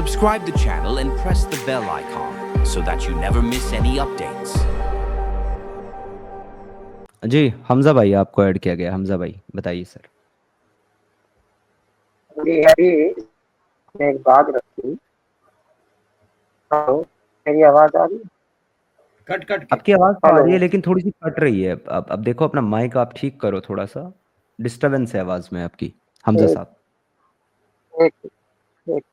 Subscribe the channel and press the bell icon so that you never miss any updates. جی حمزہ بھائی آپ کو add کیا گیا. حمزہ بھائی بتائیے سر. جی ابھی میں ایک بات رکھی. میری آواز آ رہی ہے؟ کٹ آپ کی آواز تو آ ہلو. رہی ہے لیکن تھوڑی سی کٹ رہی ہے. اب دیکھو اپنا مائک آپ ٹھیک کرو, تھوڑا سا ڈسٹربنس ہے آواز میں آپ کی. حمزہ ایک صاحب ایک ایک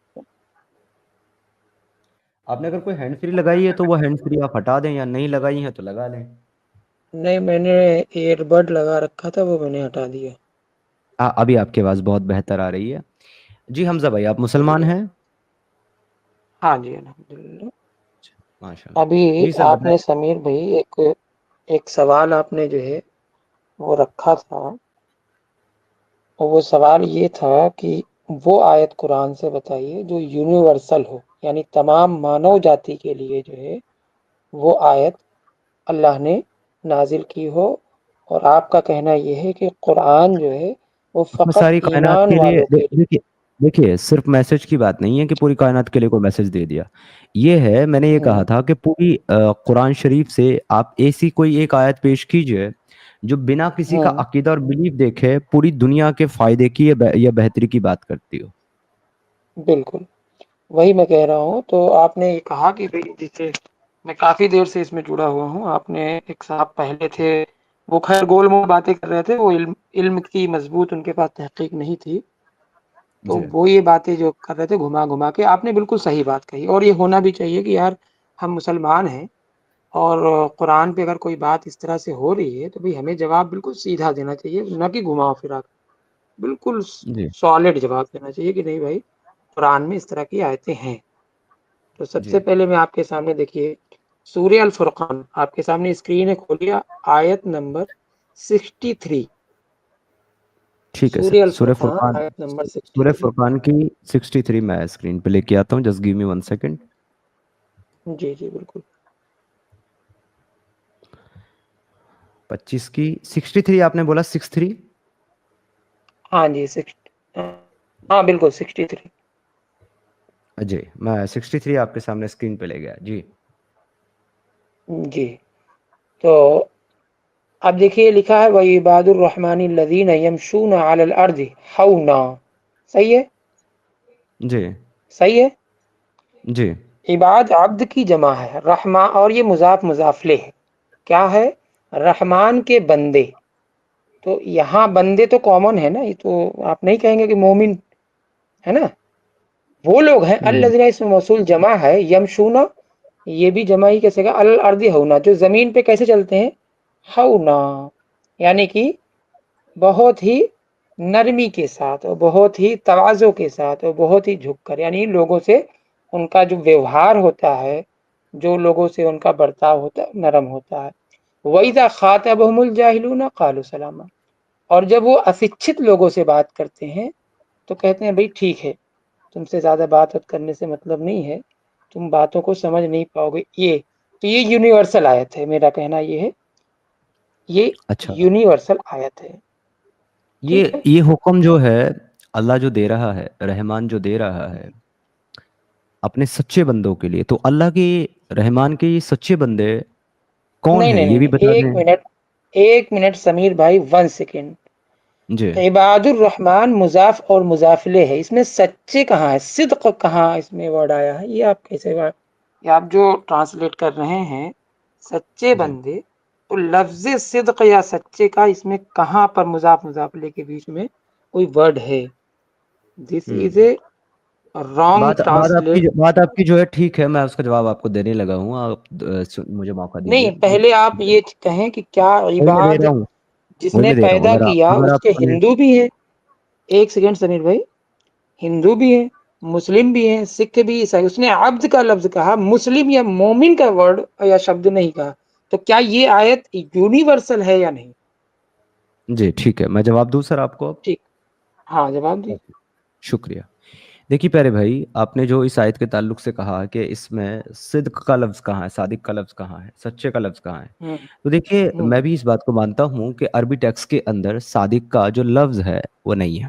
آپ نے اگر کوئی ہینڈ فری لگائی ہے تو وہ ہینڈ فری آپ ہٹا دیں, یا نہیں لگائی ہے تو لگا لیں. نہیں, میں نے ایئر بڈ لگا رکھا تھا, وہ میں نے ہٹا دیا. ابھی آپ کی آواز بہت بہتر آ رہی ہے. جی حمزہ بھائی آپ مسلمان جی ہیں؟ ہاں جی الحمدللہ. ماشاء اللہ. ابھی جی سر آپ بتائیں. نے سمیر بھائی ایک سوال آپ نے جو ہے وہ رکھا تھا, اور وہ سوال یہ تھا کہ وہ آیت قرآن سے بتائیے جو یونیورسل ہو, یعنی تمام مانو جاتی کے لیے جو ہے وہ آیت اللہ نے نازل کی ہو. اور آپ کا کہنا یہ ہے کہ قرآن جو ہے وہ اس میں فقط ساری کائنات ایمان کے لیے والوں کے لیے. دیکھیے صرف میسج کی بات نہیں ہے کہ پوری کائنات کے لیے کوئی میسج دے دیا. یہ ہے, میں نے یہ کہا تھا کہ پوری قرآن شریف سے آپ ایسی کوئی ایک آیت پیش کیجئے جو بنا کسی کا عقیدہ اور بلیف دیکھے پوری دنیا کے فائدے کی یا بہتری کی بات کرتی ہو. بالکل وہی میں کہہ رہا ہوں. تو آپ نے یہ کہا کہ جسے میں کافی دیر سے اس میں جڑا ہوا ہوں. آپ نے ایک صاحب پہلے تھے, وہ خیر گول مول باتیں کر رہے تھے, وہ علم کی مضبوط ان کے پاس تحقیق نہیں تھی, تو جی وہ یہ باتیں جو کر رہے تھے گھما گھما کے, آپ نے بالکل صحیح بات کہی. اور یہ ہونا بھی چاہیے کہ یار ہم مسلمان ہیں, اور قرآن پہ اگر کوئی بات اس طرح سے ہو رہی ہے تو بھی ہمیں جواب بالکل سیدھا دینا چاہیے, نہ کہ گھما پھرا. بالکل جی سالڈ جواب دینا چاہیے کہ نہیں بھائی قرآن میں اس طرح کی آیتیں ہیں. تو سب جی سے پہلے میں آپ کے سامنے دیکھیے سورہ الفرقان آپ کے سامنے اسکرین ہے, کھولیا آیت نمبر 63. ٹھیک ہے سورہ سر. سورہ الفرقان فرقان, آیت نمبر سورہ 63. فرقان کی 63 میں اسکرین پہ لے کے آتا ہوں. جسٹ گیو می 1 سیکنڈ. جی جی بالکل. 25 کی 63 آپ نے بولا 63. ہاں جی ہاں بالکل 63. جی میں 63 آپ کے سامنے اسکرین پہ لے گیا. جی جی تو اب دیکھیے لکھا ہے وَعِبَادُ الرَّحْمَنِ الَّذِينَ يَمْشُونَ عَلَى الْأَرْضِ حَوْنًا. صحیح ہے, جی صحیح ہے. جی عباد عبد کی جمع ہے, رحمان, اور یہ مضاف مضاف لہ ہے. کیا ہے؟ رحمان کے بندے. تو یہاں بندے تو کامن ہے نا, یہ تو آپ نہیں کہیں گے کہ مومن ہے نا, وہ لوگ ہیں. جی الذین اس میں موصول جمع ہے, یمشونا یہ بھی جمع ہی کیسے گا, الارض ہونا, جو زمین پہ کیسے چلتے ہیں, ہونا, یعنی کہ بہت ہی نرمی کے ساتھ, اور بہت ہی تواضع کے ساتھ, اور بہت ہی جھک کر, یعنی لوگوں سے ان کا جو ویوہار ہوتا ہے, جو لوگوں سے ان کا برتاؤ ہوتا ہے, نرم ہوتا ہے. وَإِذَا خَاطَبَهُمُ الْجَاهِلُونَ قَالُوا سَلَامًا. اور جب وہ اسچت لوگوں سے بات کرتے ہیں تو کہتے ہیں بھئی ٹھیک ہے, تم سے زیادہ بات کرنے سے مطلب نہیں ہے, تم باتوں کو سمجھ نہیں پاؤ گے. یہ یونیورسل آیت ہے, میرا کہنا یہ ہے یہ اچھا. یونیورسل آیت ہے. ٹھیک ہے, یہ حکم جو ہے اللہ جو دے رہا ہے, رحمان جو دے رہا ہے اپنے سچے بندوں کے لیے, تو اللہ کے رحمان کے یہ سچے بندے کون نہیں ہیں نہیں یہ نہیں بھی نہیں, بتا دیں. ایک منٹ سمیر بھائی, 1 سیکنڈ. جی عباد الرحمن مضاف اور مضافلے ہے, اس میں سچے کہاں ہے, صدق کہاں اس میں ورڈ آیا ہے, یہ آپ کیسے یہ آپ جو ٹرانسلیٹ کر رہے ہیں سچے جی بندے, تو لفظ صدق یا سچے کا اس میں کہاں پر مضاف مضافلے کے بیچ میں کوئی ورڈ ہے. دس ہوں از اے رانگ ٹرانسلیٹ. بات آپ کی جو ہے ٹھیک ہے, میں اس کا جواب آپ کو دینے لگا ہوں. آپ مجھے موقع دیجیے. نہیں, پہلے آپ یہ کہیں کہ کیا وہی میں دے عباد رہا ہوں, جس وہی نے میں دے رہا ہوں. پیدا کیا اگر اس آپ کے کو ہندو بھی ہیں. ایک سیکنڈ سمیر بھائی, ہندو بھی ہیں, مسلم بھی ہیں, سکھ بھی, عیسائی. اس نے عبد کا لفظ کہا, مسلم یا مومن کا ورڈ یا شبد نہیں کہا. تو کیا یہ آیت یونیورسل ہے یا نہیں؟ جی ٹھیک ہے, میں جواب دوں سر آپ کو. ٹھیک, ہاں جواب دی. شکریہ. دیکھیے پیارے بھائی, آپ نے جو اس آیت کے تعلق سے کہا کہ اس میں صدق کا لفظ کہاں ہے, صادق کا لفظ کہاں ہے, سچے کا لفظ کہاں ہے, تو دیکھیے میں بھی اس بات کو مانتا ہوں کہ عربی ٹیکسٹ کے اندر صادق کا جو لفظ ہے وہ نہیں ہے.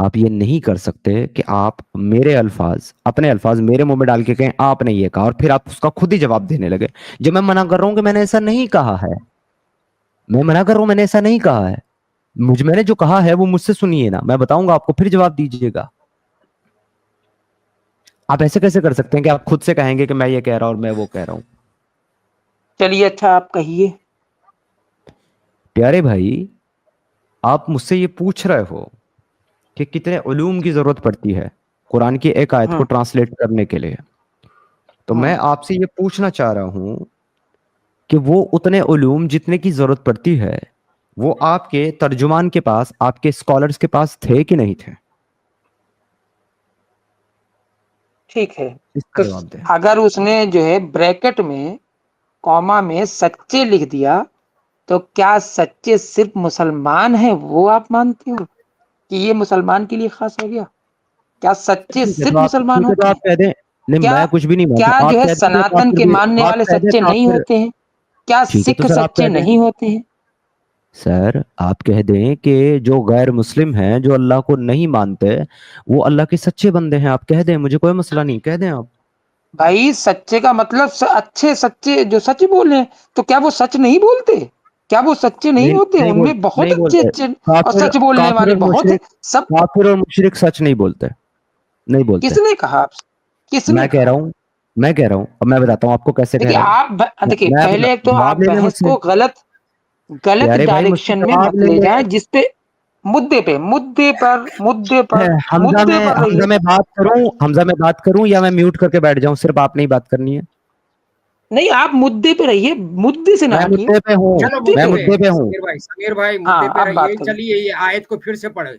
آپ یہ نہیں کر سکتے کہ آپ میرے الفاظ اپنے الفاظ میرے منہ میں ڈال کے کہیں آپ نے یہ کہا اور پھر آپ اس کا خود ہی جواب دینے لگے. جب میں منع کر رہا ہوں کہ میں نے ایسا نہیں کہا ہے, میں منع کر رہا ہوں میں نے ایسا نہیں کہا ہے, میں نے جو کہا ہے وہ مجھ سے سنیے نا, میں بتاؤں گا آپ کو, پھر جواب دیجیے گا. آپ ایسے کیسے کر سکتے ہیں کہ آپ خود سے کہیں گے کہ میں یہ کہہ رہا ہوں اور میں وہ کہہ رہا ہوں. چلیے اچھا آپ کہیے. پیارے بھائی, آپ مجھ سے یہ پوچھ رہے ہو کہ کتنے علوم کی ضرورت پڑتی ہے قرآن کی ایک آیت کو ٹرانسلیٹ کرنے کے لیے, تو میں آپ سے یہ پوچھنا چاہ رہا ہوں کہ وہ اتنے علوم جتنے کی ضرورت پڑتی ہے وہ آپ کے ترجمان کے پاس, آپ کے اسکالرز کے پاس تھے کہ نہیں تھے؟ ٹھیک ہے, اس تو کا جواب دیں. اگر اس نے جو ہے بریکٹ میں کوما میں سچے لکھ دیا تو کیا سچے صرف مسلمان ہیں وہ آپ مانتے ہو کہ یہ مسلمان کے لیے خاص ہو گیا؟ کیا سچے صرف مسلمان ٹھیک ہے تو ہوتے ہیں؟ آپ کہہ دیں, نہیں کیا میں کچھ بھی نہیں کیا مانتا, جو آپ ہے کہہ دیں تو سناتن کے ماننے والے آپ کہہ دیں سچے تو آپ نہیں پھر, ہوتے ہیں؟ کیا ٹھیک ہے تو سکھ سر آپ سچے کہہ دیں, نہیں ہوتے ہیں؟ سر آپ کہہ دیں کہ جو غیر مسلم ہیں, جو اللہ کو نہیں مانتے, وہ اللہ کے سچے بندے ہیں, آپ کہہ دیں, مجھے کوئی مسئلہ نہیں, کہہ دیں آپ. بھائی سچے کا مطلب اچھے سچے جو سچ بول رہے ہیں, تو کیا وہ سچ نہیں بولتے؟ کیا وہ سچے نہیں ہوتے؟ ان میں بہت نہیں اچھے بولتے. اچھے اور کافر سچ بولنے کافر والے اور بہت ہیں مشرک, سب. کافر اور مشرک سچ نہیں بولتے, نہیں بولتے. کس نے کہا آپ سے؟ کس نے میں کہہ کہا؟ رہا ہوں, میں کہہ رہا ہوں, اب میں بتاتا ہوں آپ کو کیسے کہہ دیکھیے رہا ہوں. آپ دیکھیے میں پہلے تو آپ جواب لے لیں مجھ بحث سے. کو غلط پیارے بھائی مجھ سے ڈائریکشن میں جواب مت لے لے لیں. جائیں, جس پہ مدے پر حمزہ رہیے. میں بات کروں, حمزہ میں بات کروں یا میں میوٹ کر کے بیٹھ جاؤں, صرف آپ نے ہی بات کرنی ہے. نہیں, آپ مدے پہ رہیے, مدے سے نہ میں ہٹیے. مدعے پہ ہوں, چلو میں مدعے مدعے پہ ہوں. سمیر بھائی ہاں مدعے پہ آپ رہیے. بات کریں. چلیے یہ آیت کو پھر سے پڑھو,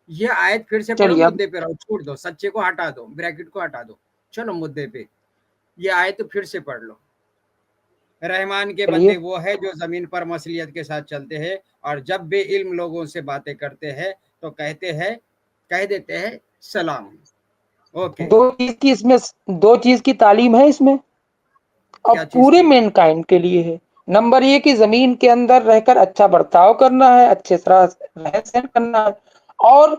یہ آیت پھر سے پڑھو, چلیے اب مدعے پہ رہو, چھوڑ دو سچے کو, ہٹا دو بریکٹ کو, ہٹا دو, چلو مدعے پہ. یہ آیت پھر سے پڑھ لو. رحمان کے چلیے بندے وہ ہے جو زمین پر مصلیت کے ساتھ چلتے ہیں, اور جب بے علم لوگوں سے باتیں کرتے ہیں تو کہہ دیتے ہیں سلام. اوکے, دو چیز کی تعلیم ہے اس میں, اور کیا چیز پورے کی؟ مین کائنڈ کے لیے ہے. نمبر یہ کہ زمین کے اندر رہ کر اچھا برتاؤ کرنا ہے, اچھے طرح رہن سہن کرنا ہے, اور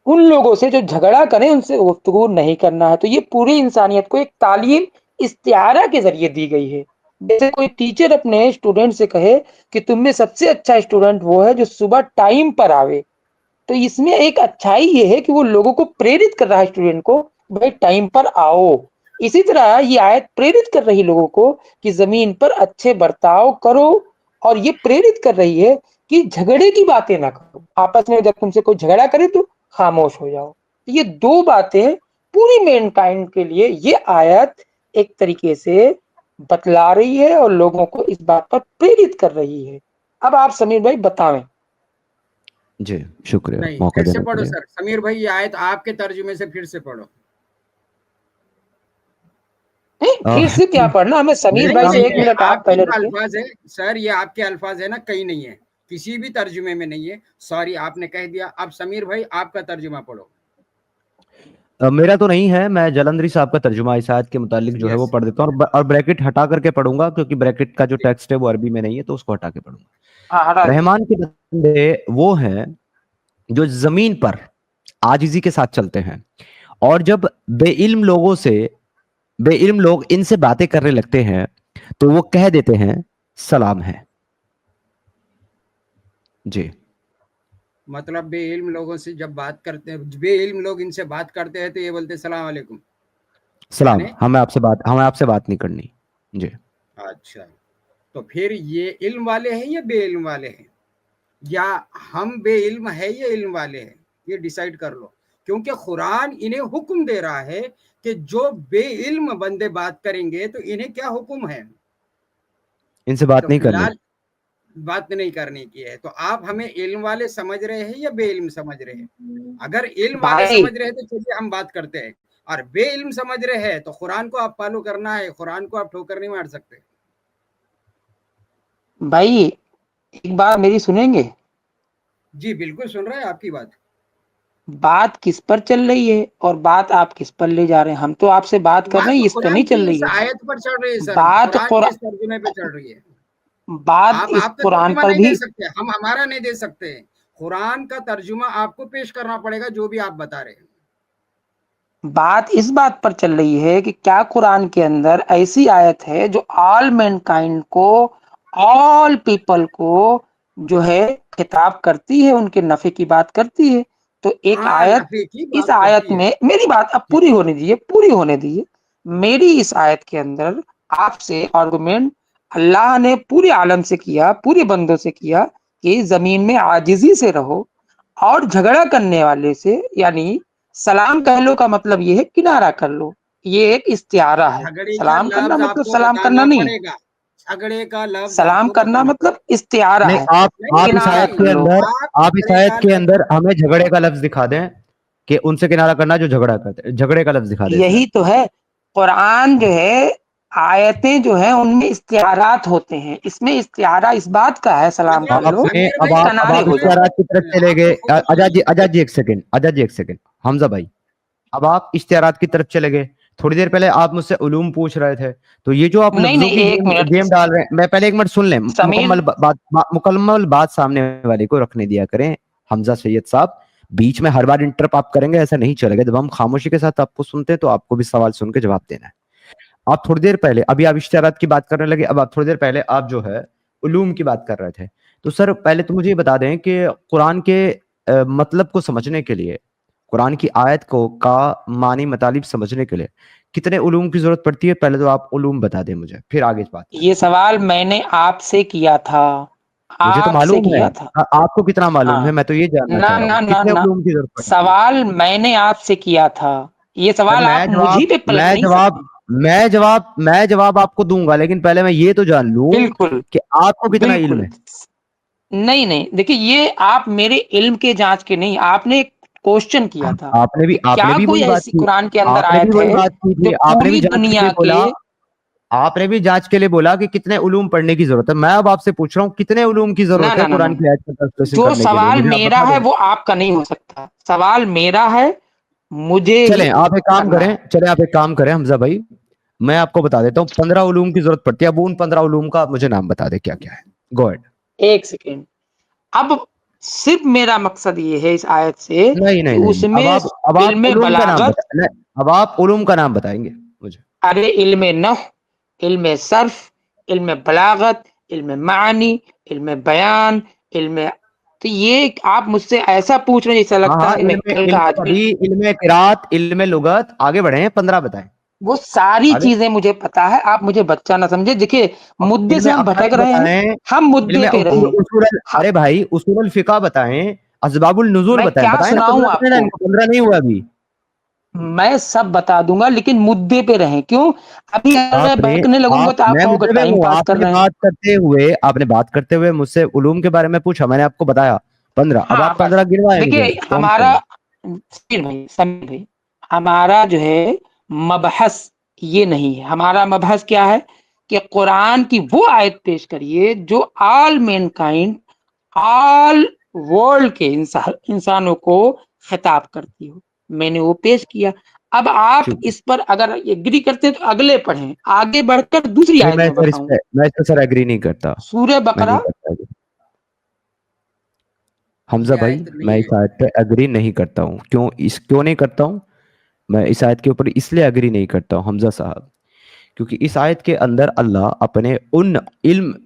ان لوگوں سے جو جھگڑا کریں ان سے گفتگو نہیں کرنا ہے. تو یہ پوری انسانیت کو ایک تعلیم استعارہ کے ذریعے دی گئی ہے. جیسے کوئی ٹیچر اپنے اسٹوڈنٹ سے کہے کہ تم میں سب سے اچھا اسٹوڈنٹ وہ ہے جو صبح ٹائم پر آوے, تو اس میں ایک اچھائی یہ ہے کہ وہ لوگوں کو پریرت کر رہا ہے اسٹوڈنٹ کو, بھائی ٹائم پر آؤ. اسی طرح یہ آیت پریرت کر رہی لوگوں کو کہ زمین پر اچھے برتاؤ کرو, اور یہ پریرت کر رہی ہے کہ جھگڑے کی باتیں نہ کرو. آپس میں جب تم سے کوئی جھگڑا کرے تو خاموش ہو جاؤ. یہ دو باتیں پوری مین کائنڈ کے لیے یہ آیت ایک طریقے سے بتلا رہی ہے اور لوگوں کو اس بات پر پریرت کر رہی ہے. اب آپ سمیر بھائی بتائیں. جی شکریہ نہیں, موقع پھر سے دینے کے پڑھو لیے. سر. سمیر بھائی یہ آیت آپ کے ترجمے سے پھر سے پڑھو. نہیں پھر سے کیا پڑھنا, ہمیں سمیر بھائی سے ایک نہیں, منٹ آپ آپ کے پہلے جو رکیے. الفاظ ہے سر, یہ آپ کے الفاظ ہے نا, کہیں نہیں ہے, کسی بھی ترجمے میں نہیں ہے. سوری, آپ نے کہہ دیا. اب سمیر بھائی آپ کا ترجمہ پڑھو. میرا تو نہیں ہے, میں جلندری صاحب کا ترجمہ اس آیت کے متعلق جو ہے وہ یس, پڑھ دیتا ہوں, اور بریکٹ ہٹا کر کے پڑھوں گا کیونکہ بریکٹ کا جو ٹیکسٹ ہے وہ عربی میں نہیں ہے, تو اس کو ہٹا کے پڑھوں گا. ہاں ہٹا دیجیے. رحمان کے بندے وہ ہیں جو زمین پر عاجزی کے ساتھ چلتے ہیں, اور جب بے علم لوگ ان سے باتیں کرنے لگتے ہیں تو وہ کہہ دیتے ہیں سلام ہے. جی, مطلب بے علم لوگوں سے جب بات کرتے ہیں, بے علم لوگ ان سے بات کرتے ہیں تو یہ بولتے السلام علیکم. سلام, یعنی ہمیں آپ سے بات نہیں کرنی. جی, اچھا, تو پھر یہ علم والے ہیں یا بے علم والے ہیں, یا ہم بے علم ہے یا علم والے ہیں, یہ ڈیسائیڈ کر لو. کیونکہ قرآن انہیں حکم دے رہا ہے کہ جو بے علم بندے بات کریں گے تو انہیں کیا حکم ہے, ان سے بات تو نہیں فی کرنی. الحال بات نہیں کرنے کی ہے. تو آپ ہمیں علم والے سمجھ رہے ہیں یا بے علم سمجھ رہے ہیں؟ اگر علم والے بھائی سمجھ رہے ہیں تو چلیے ہم بات کرتے ہیں, اور بے علم سمجھ رہے ہیں تو قرآن کو آپ فالو کرنا ہے, قرآن کو آپ ٹھوکر نہیں مار سکتے. بھائی ایک بات میری سنیں گے؟ جی بالکل سن رہے ہیں آپ کی بات. بات کس پر چل رہی ہے اور بات آپ کس پر لے جا رہے ہیں؟ ہم تو آپ سے بات کر رہے ہیں, اس پہ قرآن نہیں چل کی اس رہی ہے آیت پر چڑھ رہی ہے سر, بات. قرآن کے اس ترجمے پہ چڑھ رہی ہے. بات آپ اس کا قرآن ترجمہ پر نہیں بھی. دے سکتے, ہم ہمارا نہیں دے سکتے. قرآن کا ترجمہ آپ کو پیش کرنا پڑے گا جو بھی آپ بتا رہے ہیں. بات اس بات پر چل رہی ہے کہ کیا قرآن کے اندر ایسی آیت ہے جو آل مین کائنڈ کو، آل پیپل کو جو ہے خطاب کرتی ہے، ان کے نفع کی بات کرتی ہے. تو ایک ہاں آیت، نفی کی اس بات آیت کرتی ہے. میں میری بات اب پوری ہونے دیجیے، پوری ہونے دیجیے. میری اس آیت کے اندر آپ سے آرگومنٹ اللہ نے پورے عالم سے کیا، پورے بندوں سے کیا کہ زمین میں عاجزی سے رہو، اور جھگڑا کرنے والے سے یعنی سلام کہہ لو کا مطلب یہ ہے کنارہ کر لو. یہ ایک استعارہ ہے. جھگڑے کا سلام کرنا لفظ آپ مطلب کو سلام کرنا بتانا نہیں، پڑے گا. جھگڑے کا لفظ آپ سلام کو کرنا بتانا مطلب استعارہ نہیں ہے. آپ اس کنارہ آیت کر کے لو. اندر، آپ اس جھگڑے آیت کا کے لفظ اندر ہمیں جھگڑے کا لفظ دکھا دیں کہ ان سے کنارہ کرنا جو جھگڑا کرتے ہیں، جھگڑے کا لفظ دکھا دیں. یہی تو ہے قرآن جو ہے، آیتیں جو ہیں ان میں استعارات ہوتے ہیں. اس میں استعارہ اس بات کا ہے سلام کر مطلب لو سمیر اب کہ بھائی آپ کنارے ہو جاؤ. اشتہارات کی طرف چلے آپ گئے. تو خود آجاد جی ایک سیکنڈ حمزہ بھائی، اب آپ اشتہارات کی طرف چلے گئے. تھوڑی دیر پہلے آپ مجھ سے علوم پوچھ رہے تھے، تو یہ جو آپ نہیں لفظوں نہیں، کی ایک منٹ گیم ڈال رہے ہیں، میں پہلے ایک منٹ سن لیں، سمیر. مکمل بات سامنے والے کو رکھنے دیا کریں. حمزہ سید صاحب بیچ میں ہر بار انٹرپ آپ کریں گے، ایسا نہیں چلے گا. جب ہم خاموشی کے ساتھ آپ کو سنتے ہیں تو آپ کو بھی سوال سن کے جواب دینا ہے. آپ تھوڑی دیر پہلے، ابھی آپ اشتہارات کی بات کرنے لگے، اب آپ تھوڑی دیر پہلے آپ جو ہے علوم کی بات کر رہے تھے. تو سر پہلے تو مجھے یہ بتا دیں کہ قرآن کے مطلب کو سمجھنے کے لیے، قرآن کی آیت کو کا معنی مطالب سمجھنے کے لیے کتنے علوم کی ضرورت پڑتی ہے؟ پہلے تو آپ علوم بتا دیں مجھے، پھر آگے بات کریں. یہ سوال میں نے آپ سے کیا تھا، مجھے تو آپ سے معلوم ہے، کیا تھا. آپ کو کتنا معلوم ہاں، ہے، میں تو یہ جاننا نہ چاہ رہا ہوں نہ نہ کتنے نہ، علوم کی ضرورت پڑتی ہے. سوال میں نے آپ سے کیا تھا. یہ سر سوال آپ مجھے پہ پلٹ نہیں سکتے. میں جواب آپ کو دوں گا، لیکن پہلے میں یہ تو جان لوں بالکل کہ آپ کو کتنا علم بالکل. ہے. نہیں نہیں، دیکھیے یہ آپ میرے علم کے جانچ کے نہیں، آپ نے ایک کوشچن کیا تھا آپ نے کہ کیا بھی کوئی وہی بات ایسی کی، قرآن کے اندر آپ نے بھی آیت وہی ہے بات کی جو تھی، آپ نے بھی پوری جانچ کے لیے دنیا بولا، کے. آپ نے بھی جانچ کے لیے بولا کہ کتنے علوم پڑھنے کی ضرورت ہے. میں اب آپ سے پوچھ رہا ہوں کتنے علوم کی نہ ضرورت ہے نہ نہ قرآن نہ، کی آیت کو حاصل جو کرنے کے لیے، سوال مجھے آپ میرا بتا ہے دیں. وہ آپ کا نہیں ہو سکتا. سوال میرا ہے، مجھے ہی چلیں آپ ایک کام کرنا کریں، ہے. حمزہ بھائی، میں آپ کو بتا دیتا ہوں 15 علوم کی ضرورت پڑتی ہے. اب ان 15 علوم کا آپ مجھے نام بتا دیں کیا کیا ہے. Go ahead. ایک سیکنڈ. اب صرف میرا مقصد یہ ہے اس آیت سے نہیں کہ نہیں اس نہیں، میں اب آپ علم علوم کا نام بلاغت، بتائیں. اب آپ علوم کا نام بتائیں گے مجھے. ارے علم نحو، علم صرف، علم بلاغت، علم معانی، علم بیان، علم. تو یہ آپ مجھ سے ایسا پوچھ رہے ہیں جیسا ہاں لگتا ہاں، ہے میں کل کا آدمی. علم قرات، علم لغت، آگے بڑھیں، 15 بتائیں. وہ ساری آگے چیزیں مجھے پتا ہے، آپ مجھے بچہ نہ سمجھے. دیکھیے مدعے علم سے ہم بھٹک عقائد رہے ہیں، بتائیں، ہم علم مدعے پہ رہیں. ارے بھائی اصول الفقہ بتائیں، اسباب النزول میں بتائیں. کیا بتائیں نا، سناؤں 15 آپ کتنے کو؟ ٹائم کو؟ 15 نہیں ہوا ابھی. میں سب بتا دوں گا لیکن مدعے پہ رہیں. کیوں؟ ابھی اگر میں بھٹکنے لگوں گا تو آپ میں کہو گے مدعے پہ ٹائم ہوں. پاس کر رہے ہیں. آپ نے بات کرتے ہوئے مجھ سے علوم کے بارے میں پوچھا، میں نے آپ کو بتایا 15. اب ہاں آپ بس 15 گنوائیں دیکھیے مجھے کون سے ہمارا ہیں. سمیر بھائی، ہمارا جو ہے مبحث یہ نہیں ہے. ہمارا مبحث کیا ہے کہ قرآن کی وہ آیت پیش کریے جو آل مین کائنڈ، آل ورلڈ کے انسانوں کو خطاب کرتی ہو. میں نے وہ پیش کیا. اب آپ اس پر اگر ایگری کرتے ہیں تو اگلے پڑھیں، آگے بڑھ کر دوسری نہیں، آیت میں بتاؤں. میں اس پہ سر ایگری نہیں کرتا. سورہ میں بقرہ. نہیں کرتا حمزہ یہ بھائی، آیت میں نہیں اس ہے. آیت پہ اگری نہیں کرتا ہوں. کیوں نہیں کرتا ہوں؟ میں اس آیت کے اوپر اس لیے اگری نہیں کرتا ہوں حمزہ صاحب، کیونکہ اس آیت کے اندر اللہ اپنے ان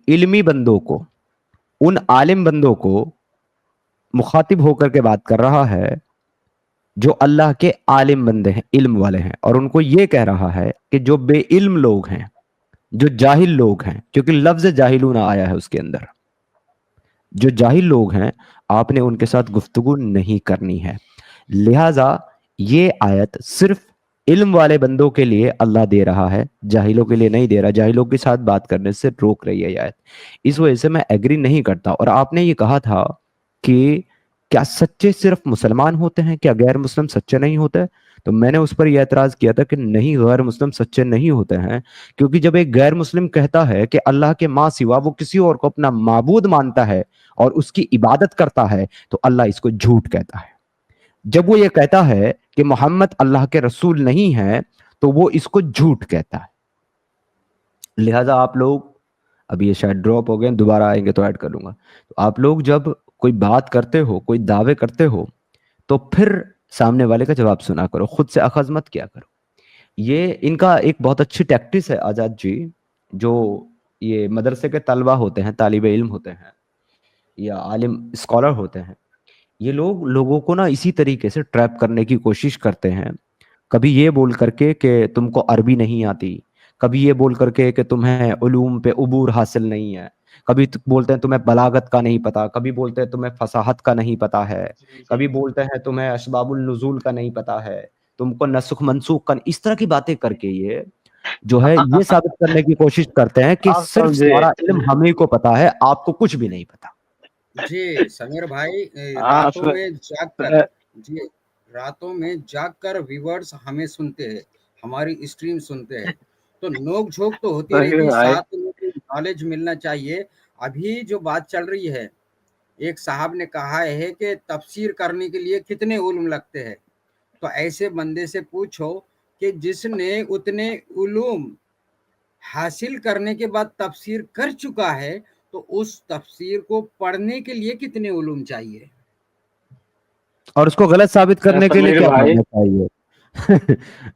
علمی بندوں کو، ان عالم بندوں کو مخاطب ہو کر کے بات کر رہا ہے جو اللہ کے عالم بندے ہیں، علم والے ہیں، اور ان کو یہ کہہ رہا ہے کہ جو بے علم لوگ ہیں، جو جاہل لوگ ہیں، کیونکہ لفظ جاہلون آیا ہے اس کے اندر، جو جاہل لوگ ہیں آپ نے ان کے ساتھ گفتگو نہیں کرنی ہے. لہذا یہ آیت صرف علم والے بندوں کے لیے اللہ دے رہا ہے، جاہلوں کے لیے نہیں دے رہا. جاہلوں کے ساتھ بات کرنے سے روک رہی ہے یہ آیت. اس وجہ سے میں ایگری نہیں کرتا. اور آپ نے یہ کہا تھا کہ کیا سچے صرف مسلمان ہوتے ہیں، کیا غیر مسلم سچے نہیں ہوتے؟ تو میں نے اس پر یہ اعتراض کیا تھا کہ نہیں، غیر مسلم سچے نہیں ہوتے ہیں، کیونکہ جب ایک غیر مسلم کہتا ہے کہ اللہ کے ماں سوا وہ کسی اور کو اپنا معبود مانتا ہے اور اس کی عبادت کرتا ہے تو اللہ اس کو جھوٹ کہتا ہے. جب وہ یہ کہتا ہے کہ محمد اللہ کے رسول نہیں ہے تو وہ اس کو جھوٹ کہتا ہے. لہذا آپ لوگ، اب یہ شاید ڈراپ ہو گئے، دوبارہ آئیں گے تو ایڈ کر لوں گا. تو آپ لوگ جب کوئی بات کرتے ہو, کوئی دعوے کرتے ہو, تو پھر سامنے والے کا جواب سنا کرو, خود سے اخذ مت کیا کرو. یہ ان کا ایک بہت اچھی ٹیکٹس ہے آزاد جی, جو یہ مدرسے کے طلبہ ہوتے ہیں, طالب علم ہوتے ہیں یا عالم اسکالر ہوتے ہیں, یہ لوگوں کو نا اسی طریقے سے ٹریپ کرنے کی کوشش کرتے ہیں. کبھی یہ بول کر کے کہ تم کو عربی نہیں آتی, کبھی یہ بول کر کے کہ تمہیں علوم پہ عبور حاصل نہیں ہے, کبھی بولتے ہیں تمہیں بلاغت کا نہیں پتا, کبھی بولتے ہیں تمہیں فصاحت کا نہیں پتا ہے, کبھی بولتے ہیں تمہیں اسباب النزول کا نہیں پتا ہے, تم کو نسخ منسوخ کا, اس طرح کی باتیں کر کے یہ جو ہے یہ ثابت کرنے کی کوشش کرتے ہیں کہ آپ صرف سمجھے سارا علم ہمیں کو پتا ہے, آپ کو کچھ بھی نہیں پتا. جی سمیر بھائی, آپ راتوں میں جاگ کر جی راتوں میں جاگ کر ویورز ہمیں سنتے ہیں, ہماری اسٹریم سنتے ہیں, تو نوک جھوک تو ہوتی صحیح رہتی, بھائی. ساتھ میں نالج ملنا چاہیے. ابھی جو بات چل رہی ہے, ایک صاحب نے کہا ہے کہ تفسیر کرنے کے لیے کتنے علوم لگتے ہیں, تو ایسے بندے سے پوچھو کہ جس نے اتنے علوم حاصل کرنے کے بعد تفسیر کر چکا ہے, تو اس تفسیر کو پڑھنے کے لیے کتنے علوم چاہیے, اور اس کو غلط ثابت کرنے کے لیے سمیر کیا بھائی, کرنا چاہیے.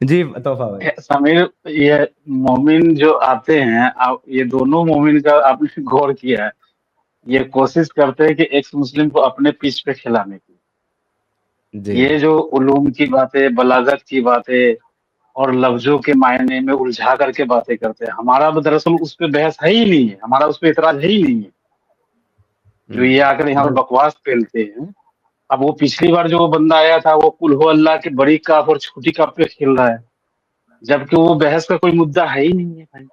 جی توفیق بھائی. سمیر, یہ مومن جو آتے ہیں, یہ دونوں مومن کا آپ نے غور کیا ہے, یہ کوشش کرتے ہیں کہ ایکس مسلم کو اپنے پیچ پہ کھلانے کی. جی یہ جو علوم کی باتیں, بلاغت کی باتیں اور لفظوں کے معنی میں الجھا کر کے باتیں کرتے ہیں, ہمارا دراصل اس پہ بحث ہے ہی نہیں ہے, ہمارا اس پہ اعتراض ہے ہی نہیں ہے. جو یہ آ کر یہاں پہ بکواس پھیلتے ہیں. اب وہ پچھلی بار جو بندہ آیا تھا وہ قل ہو اللہ کے بڑی کاف اور چھوٹی کاف پہ کھیل رہا ہے, جبکہ وہ بحث کا کوئی مدعا ہے ہی نہیں ہے. بھائی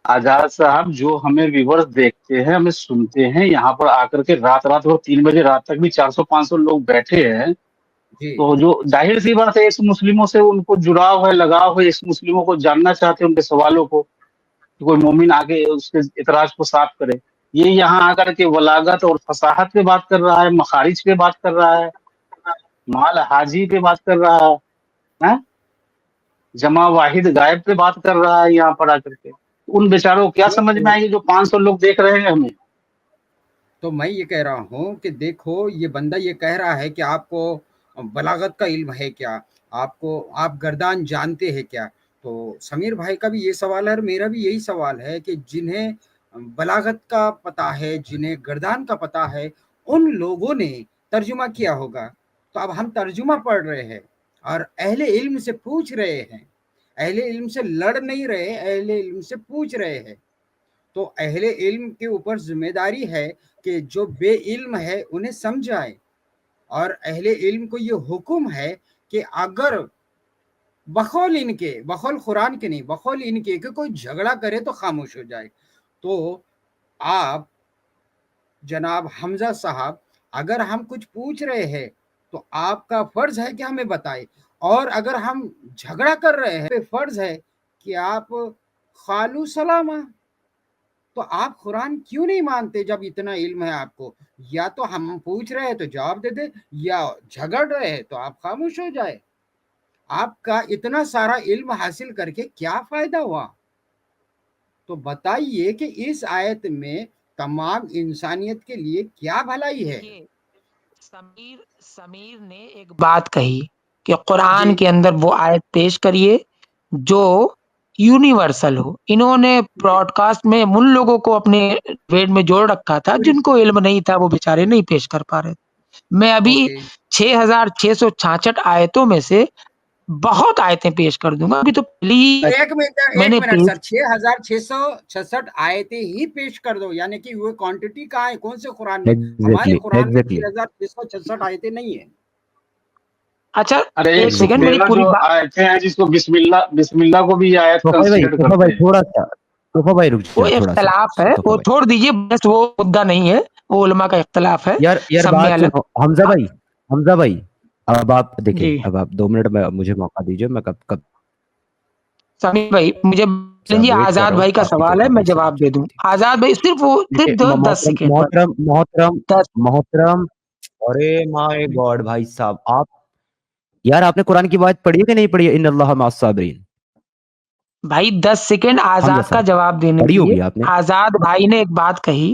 آزاد صاحب, جو ہمیں ویورز دیکھتے ہیں, ہمیں سنتے ہیں, یہاں پر آ کر کے رات اور 3 بجے رات تک بھی 400-500 لوگ بیٹھے ہیں, جی تو جو ظاہر سی بات ہے ایک مسلموں سے ان کو جڑاؤ ہے, لگاؤ ہے, ایک مسلموں کو جاننا چاہتے ہیں ان کے سوالوں کو, کہ کوئی مومن آگے اس کے اعتراض کو صاف کرے. یہ یہاں آ کر کے بلاغت اور فصاحت پہ بات کر رہا ہے, مخارج پہ بات کر رہا ہے, مال حاجی پہ بات کر رہا ہے, جمع واحد غائب پہ بات کر رہا ہے. یہاں پر آ کر کے ان بیچاروں کو کیا سمجھ میں آئے گی جو 500 لوگ دیکھ رہے ہیں ہمیں. تو میں یہ کہہ رہا ہوں کہ دیکھو, یہ بندہ یہ کہہ رہا ہے کہ آپ کو بلاغت کا علم ہے کیا, آپ گردان جانتے ہیں کیا. تو سمیر بھائی کا بھی یہ سوال ہے اور میرا بھی یہی سوال ہے کہ جنہیں بلاغت کا پتہ ہے, جنہیں گردان کا پتہ ہے, ان لوگوں نے ترجمہ کیا ہوگا. تو اب ہم ترجمہ پڑھ رہے ہیں اور اہل علم سے پوچھ رہے ہیں, اہل علم سے لڑ نہیں رہے, اہل علم سے پوچھ رہے ہیں. تو اہل علم کے اوپر ذمہ داری ہے کہ جو بے علم ہے انہیں سمجھائے, اور اہل علم کو یہ حکم ہے کہ اگر بخول ان کے, بخول قرآن کے نہیں, بخول ان کے کہ کوئی جھگڑا کرے تو خاموش ہو جائے. تو آپ جناب حمزہ صاحب, اگر ہم کچھ پوچھ رہے ہیں تو آپ کا فرض ہے کہ ہمیں بتائے, اور اگر ہم جھگڑا کر رہے ہیں فرض ہے کہ آپ خالو سلامہ. تو آپ قرآن کیوں نہیں مانتے جب اتنا علم ہے آپ کو؟ یا تو ہم پوچھ رہے ہیں تو جواب دے دے, یا جھگڑ رہے ہیں تو آپ خاموش ہو جائے. آپ کا اتنا سارا علم حاصل کر کے کیا فائدہ ہوا؟ تو بتائیے کہ اس آیت میں تمام انسانیت کے لیے کیا بھلائی ہے؟ سمیر نے ایک بات کہی کہ قرآن جی کے اندر وہ آیت پیش کریے جو یونیورسل ہو. انہوں نے براڈ کاسٹ میں ان لوگوں کو اپنے ویڈ میں جوڑ رکھا تھا جن کو علم نہیں تھا, وہ بیچارے نہیں پیش کر پا رہے. میں ابھی 6666 آیتوں میں سے بہت آیتیں پیش کر دوں گا. ابھی تو ایک میں نے منٹ سر, 6666 آیتیں ہی پیش کر دو, یعنی کہ وہ کوانٹٹی کہاں ہے, کون سے قرآن میں؟ ہمارے قرآن میں 6666 آیتیں نہیں ہیں. اچھا ارے ایک سیکنڈ, میری 113 پوری جو بات. آیتیں ہیں جس کو بسم اللہ کو بھی آیت کنسیڈر توفیق کرتے بھائی ہیں. تھوڑا سا, توفیق بھائی رک وہ جائیں تھوڑا سا, اختلاف ہے, توفیق وہ بھائی. چھوڑ دیجیے, بس وہ مدعا نہیں ہے, وہ علماء کا اختلاف ہے. یار سب میں بات الگ. سنو حمزہ بھائی, اب آپ دیکھیں, جی اب آپ 2 منٹ میں مجھے موقع دیجیے, میں کب سمیر بھائی مجھے جی ویٹ کر آزاد رہا ہوں بھائی کا آپ کی سوال ہے, توفیق میں بھائی سے جواب بات دے کرنی دوں. تھی. آزاد بھائی صرف وہ دیکھیں, 10 سیکنڈ بس. محترم, ارے مائی گاڈ بھائی صاحب, آپ نے قرآن کی بات پڑھی ہے کہ نہیں پڑھی ہے؟ ان اللہ مع الصابرین. بھائی 10 سیکنڈ حمزہ آزاد کا صاحب جواب دینے پڑھی دیے. ہوگی آپ نے. آزاد بھائی نے ایک بات کہی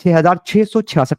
6666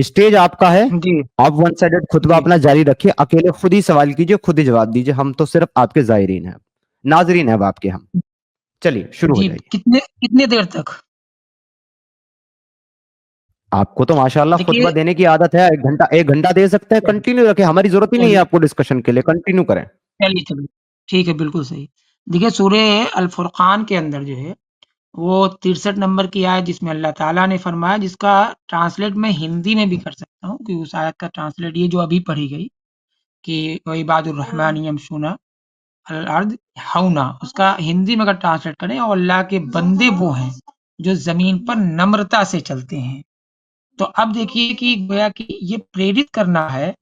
اسٹیج آپ کا ہے, جی آپ ون سائڈڈ خطبہ جی اپنا جاری رکھیے, اکیلے خود ہی سوال کیجیے, خود ہی جواب دیجیے, ہم تو صرف آپ کے زائرین ہیں, ناظرین ہیں اب آپ کے ہم. چلیے شروع ہو جی جائیے. کتنے دیر تک؟ آپ کو تو ماشاءاللہ دیکھیے خطبہ دینے کی عادت ہے, ایک گھنٹہ دے سکتے ہیں, کنٹینیو رکھیں, ہماری ضرورت ہی نہیں ہے چلیے آپ کو ڈسکشن کے لیے, کنٹینیو کریں. چلیے ٹھیک ہے, بالکل صحیح. دیکھیے سورہ الفرقان کے اندر جو ہے وہ 63 نمبر کی آیت جس میں اللہ تعالیٰ نے فرمایا, جس کا ٹرانسلیٹ میں ہندی میں بھی کر سکتا ہوں کہ اس آیت کا ٹرانسلیٹ یہ جو ابھی پڑھی گئی کہ عباد الرحمن یمشون الارض ہونا, اس کا ہندی میں اگر ٹرانسلیٹ کریں, اور اللہ کے بندے وہ ہیں جو زمین پر نمرتا سے چلتے ہیں. تو اب دیکھیے کہ گویا کہ یہ پریرت کرنا ہے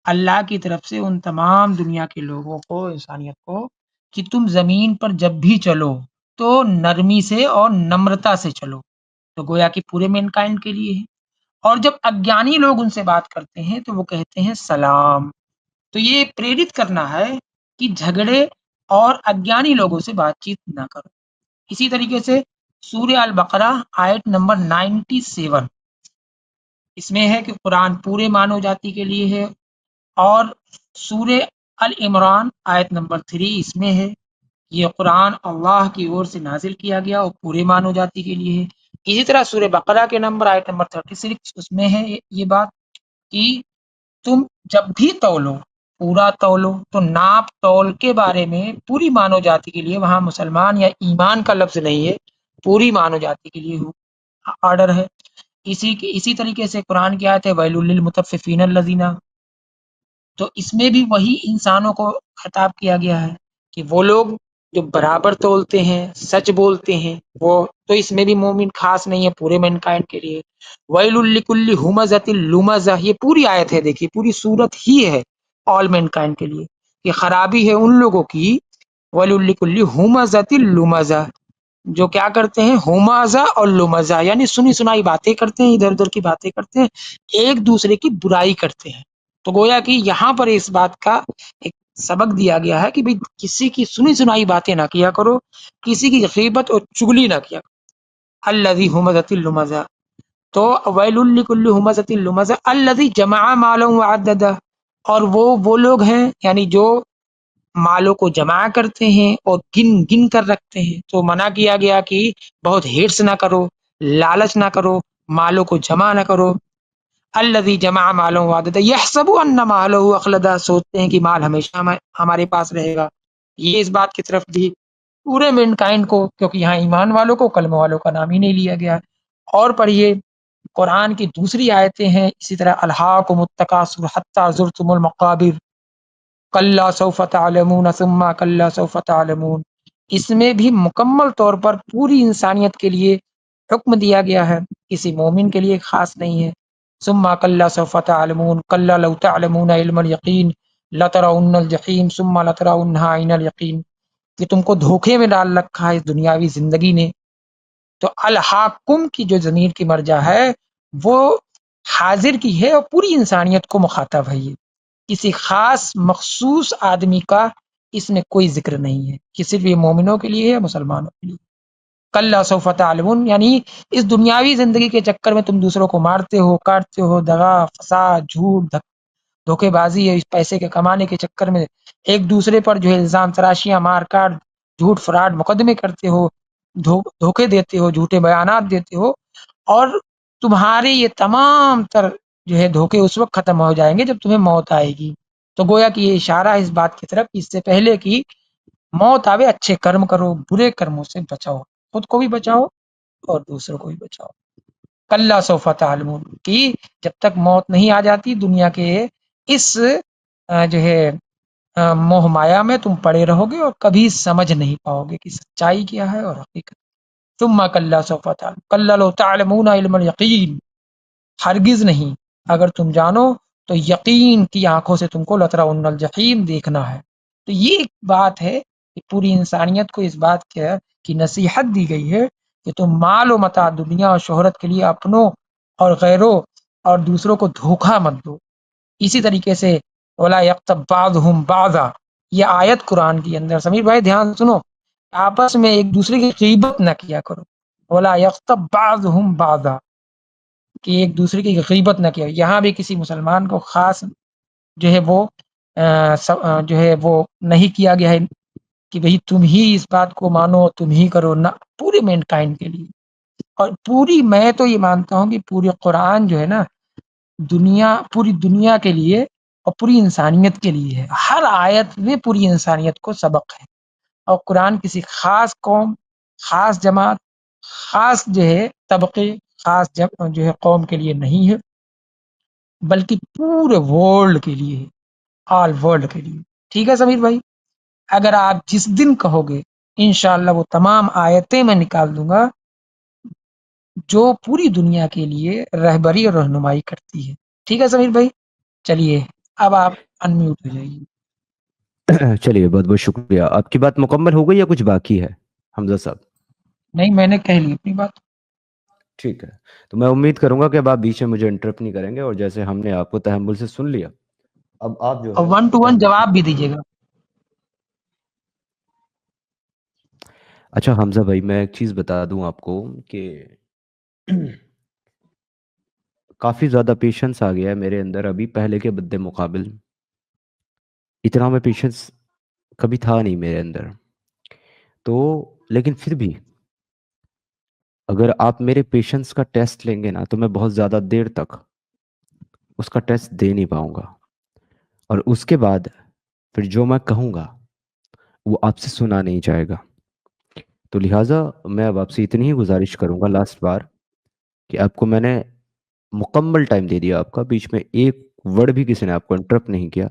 اللہ کی طرف سے ان تمام دنیا کے لوگوں کو, انسانیت کو, کہ تم زمین پر جب بھی چلو تو نرمی سے اور نمرتا سے چلو. تو گویا کہ پورے مین کائنڈ کے لیے ہے. اور جب اگیانی لوگ ان سے بات کرتے ہیں تو وہ کہتے ہیں سلام. تو یہ پریرت کرنا ہے کہ جھگڑے اور اگیانی لوگوں سے بات چیت نہ کرو. اسی طریقے سے سورہ البقرہ آیت نمبر 97 اس میں ہے کہ قرآن پورے مانو جاتی کے لیے ہے, اور سورہ العمران آیت نمبر 3 اس میں ہے یہ قرآن اللہ کی اور سے نازل کیا گیا اور پورے مانو جاتی کے لیے ہے. اسی طرح سورہ بقرہ کے نمبر آیت نمبر 36 اس میں ہے یہ بات کہ تم جب بھی تولو پورا تولو. تو ناپ تول کے بارے میں پوری مانو جاتی کے لیے وہاں مسلمان یا ایمان کا لفظ نہیں ہے, پوری مانو جاتی کے لیے آرڈر ہے. اسی طریقے سے قرآن کی آیت ہے ویل للمطففین الذین, تو اس میں بھی وہی انسانوں کو خطاب کیا گیا ہے کہ وہ لوگ جو برابر تولتے ہیں, سچ بولتے ہیں, وہ تو اس میں بھی مومن خاص نہیں ہے, پورے مین کائنڈ کے لیے. ویل لکل ہمزۃ لمزہ, یہ پوری آیت ہے, دیکھیے پوری صورت ہی ہے آل مین کائنڈ کے لیے کہ خرابی ہے ان لوگوں کی. ویل لکل ہمزۃ لمزہ, جو کیا کرتے ہیں ہمازہ اور لمزہ, یعنی سنی سنائی باتیں کرتے ہیں, ادھر ادھر کی باتیں کرتے ہیں, ایک دوسرے کی برائی کرتے ہیں. تو گویا کہ یہاں پر اس بات کا ایک سبق دیا گیا ہے کہ بھئی کسی کی سنی سنائی باتیں نہ کیا کرو, کسی کی غیبت اور چگلی نہ کیا کرو. الذی ہمزۃ اللمزہ, تو ویل لکل ہمزۃ اللمزہ الذی جمع مالا وعددہ, اور وہ لوگ ہیں یعنی جو مالوں کو جمع کرتے ہیں اور گن گن کر رکھتے ہیں. تو منع کیا گیا کہ بہت ہرس نہ کرو, لالچ نہ کرو, مالوں کو جمع نہ کرو. الذی جمع مالا وعددہ یحسب ان مالہ اخلدہ, سوچتے ہیں کہ مال ہمیشہ ہمارے پاس رہے گا. یہ اس بات کی طرف بھی پورے مین کائنڈ کو, کیونکہ یہاں ایمان والوں کو کلمہ والوں کا نام ہی نہیں لیا گیا. اور پڑھیے قرآن کی دوسری آیتیں ہیں اسی طرح الہاکم التکاثر حتی زرتم المقابر کلا سوف تعلمون ثم کلا سوف تعلمون. اس میں بھی مکمل طور پر پوری انسانیت کے لیے حکم دیا گیا ہے, کسی مومن کے لیے خاص نہیں ہے. ثم کلا سوف تعلمون کلا لو تعلمون علم الیقین لترون الجحیم ثم لترونها عین الیقین, کہ تم کو دھوکے میں ڈال رکھا ہے اس دنیاوی زندگی نے. تو الحاکم کی جو ضمیر کی مرجع ہے وہ حاضر کی ہے اور پوری انسانیت کو مخاطب ہے. یہ کسی خاص مخصوص آدمی کا اس میں کوئی ذکر نہیں ہے کہ صرف یہ مومنوں کے لیے ہے, مسلمانوں کے لیے. کلا سوف تعلمون, یعنی اس دنیاوی زندگی کے چکر میں تم دوسروں کو مارتے ہو, کاٹتے ہو, دغا فساد جھوٹ دھوکے بازی ہے, اس پیسے کے کمانے کے چکر میں ایک دوسرے پر جو ہے الزام تراشیاں, مار کاٹ, جھوٹ فراڈ مقدمے کرتے ہو, دھوکے دیتے ہو, جھوٹے بیانات دیتے ہو, اور تمہارے یہ تمام تر جو ہے دھوکے اس وقت ختم ہو جائیں گے جب تمہیں موت آئے گی. تو گویا کہ یہ اشارہ ہے اس بات کی طرف, اس سے پہلے کہ موت آوے اچھے کرم کرو, برے کرموں سے بچاؤ, خود کو بھی بچاؤ اور دوسروں کو بھی بچاؤ. کلا سوف تعلمون, کہ جب تک موت نہیں آ جاتی دنیا کے اس جو ہے موہ مایا میں تم پڑے رہو گے اور کبھی سمجھ نہیں پاؤ گے کہ سچائی کیا ہے اور حقیقت. ثم کلا سوف تعلمون کلا لو تعلمون علم الیقین, ہرگز نہیں اگر تم جانو تو یقین کی آنکھوں سے تم کو لترون الجحیم دیکھنا ہے. تو یہ ایک بات ہے کہ پوری انسانیت کو اس بات کی نصیحت دی گئی ہے کہ تم مال و متاع دنیا اور شہرت کے لیے اپنوں اور غیروں اور دوسروں کو دھوکہ مت دو. اسی طریقے سے ولا یغتب بعضهم بعضا, یہ آیت قرآن کی اندر, سمیر بھائی دھیان سنو, آپس میں ایک دوسرے کی غیبت نہ کیا کرو. ولا یغتب بعضهم بعضا, کہ ایک دوسرے کی غیبت نہ کیا. یہاں بھی کسی مسلمان کو خاص جو ہے وہ جو ہے وہ نہیں کیا گیا ہے کہ بھئی تم ہی اس بات کو مانو، تم ہی کرو، نہ، پورے مین کائنڈ کے لیے. اور پوری، میں تو یہ مانتا ہوں کہ پورے قرآن جو ہے نا پوری دنیا کے لیے اور پوری انسانیت کے لیے ہے. ہر آیت میں پوری انسانیت کو سبق ہے. اور قرآن کسی خاص قوم، خاص جماعت، خاص جو ہے طبقے، خاص جو ہے قوم کے لیے نہیں ہے، بلکہ پورے ورلڈ کے لیے ہے، آل ورلڈ کے لیے. ٹھیک ہے سمیر بھائی، اگر آپ جس دن کہو گے انشاءاللہ وہ تمام آیتیں میں نکال دوں گا جو پوری دنیا کے لیے رہبری اور رہنمائی کرتی ہے. ٹھیک ہے سمیر بھائی، چلیے اب آپ انمیوٹ ہو جائیے. چلیے بہت بہت شکریہ. آپ کی بات مکمل ہو گئی یا کچھ باقی ہے حمزہ صاحب؟ نہیں، میں نے کہہ لی اپنی بات. ٹھیک ہے، تو میں امید کروں گا کہ اب آپ بیچ میں مجھے انٹرپٹ نہیں کریں گے، اور جیسے ہم نے آپ کو تحمل سے سن لیا، اب آپ جو اور ہے 1 to 1 تحمل جواب بھی سے. دیجیے گا. اچھا حمزہ بھائی، میں ایک چیز بتا دوں آپ کو کہ کافی زیادہ پیشنس آ گیا ہے میرے اندر ابھی پہلے کے بدے مقابل. اتنا میں پیشنس کبھی تھا نہیں میرے اندر. تو لیکن پھر بھی اگر آپ میرے پیشنس کا ٹیسٹ لیں گے نا تو میں بہت زیادہ دیر تک اس کا ٹیسٹ دے نہیں پاؤں گا، اور اس کے بعد پھر جو میں کہوں گا وہ آپ سے سنا نہیں جائے گا. تو لہٰذا میں اب آپ سے اتنی ہی گزارش کروں گا لاسٹ بار کہ آپ کو میں نے مکمل ٹائم دے دیا آپ کا، بیچ میں ایک ورڈ بھی کسی نے آپ کو انٹرپٹ نہیں کیا،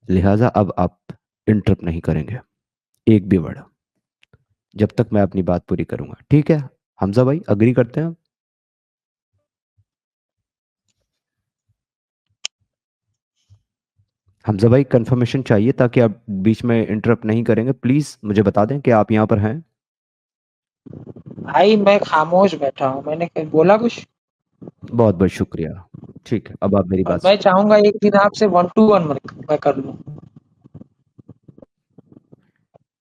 لہٰذا اب آپ انٹرپٹ نہیں کریں گے ایک بھی ورڈ جب تک میں اپنی بات پوری کروں گا. ٹھیک ہے حمزہ بھائی، اگری کرتے ہیں آپ؟ حمزہ بھائی کنفرمیشن چاہیے تاکہ آپ بیچ میں انٹرپٹ نہیں کریں گے. پلیز مجھے بتا دیں کہ آپ یہاں پر ہیں. بھائی میں خاموش بیٹھا ہوں، میں نے بولا کچھ؟ بہت بہت شکریہ. ٹھیک ہے، اب آپ میری اور بات میں سنیں. چاہوں گا ایک دن آپ سے 1 to 1 میں کر لوں،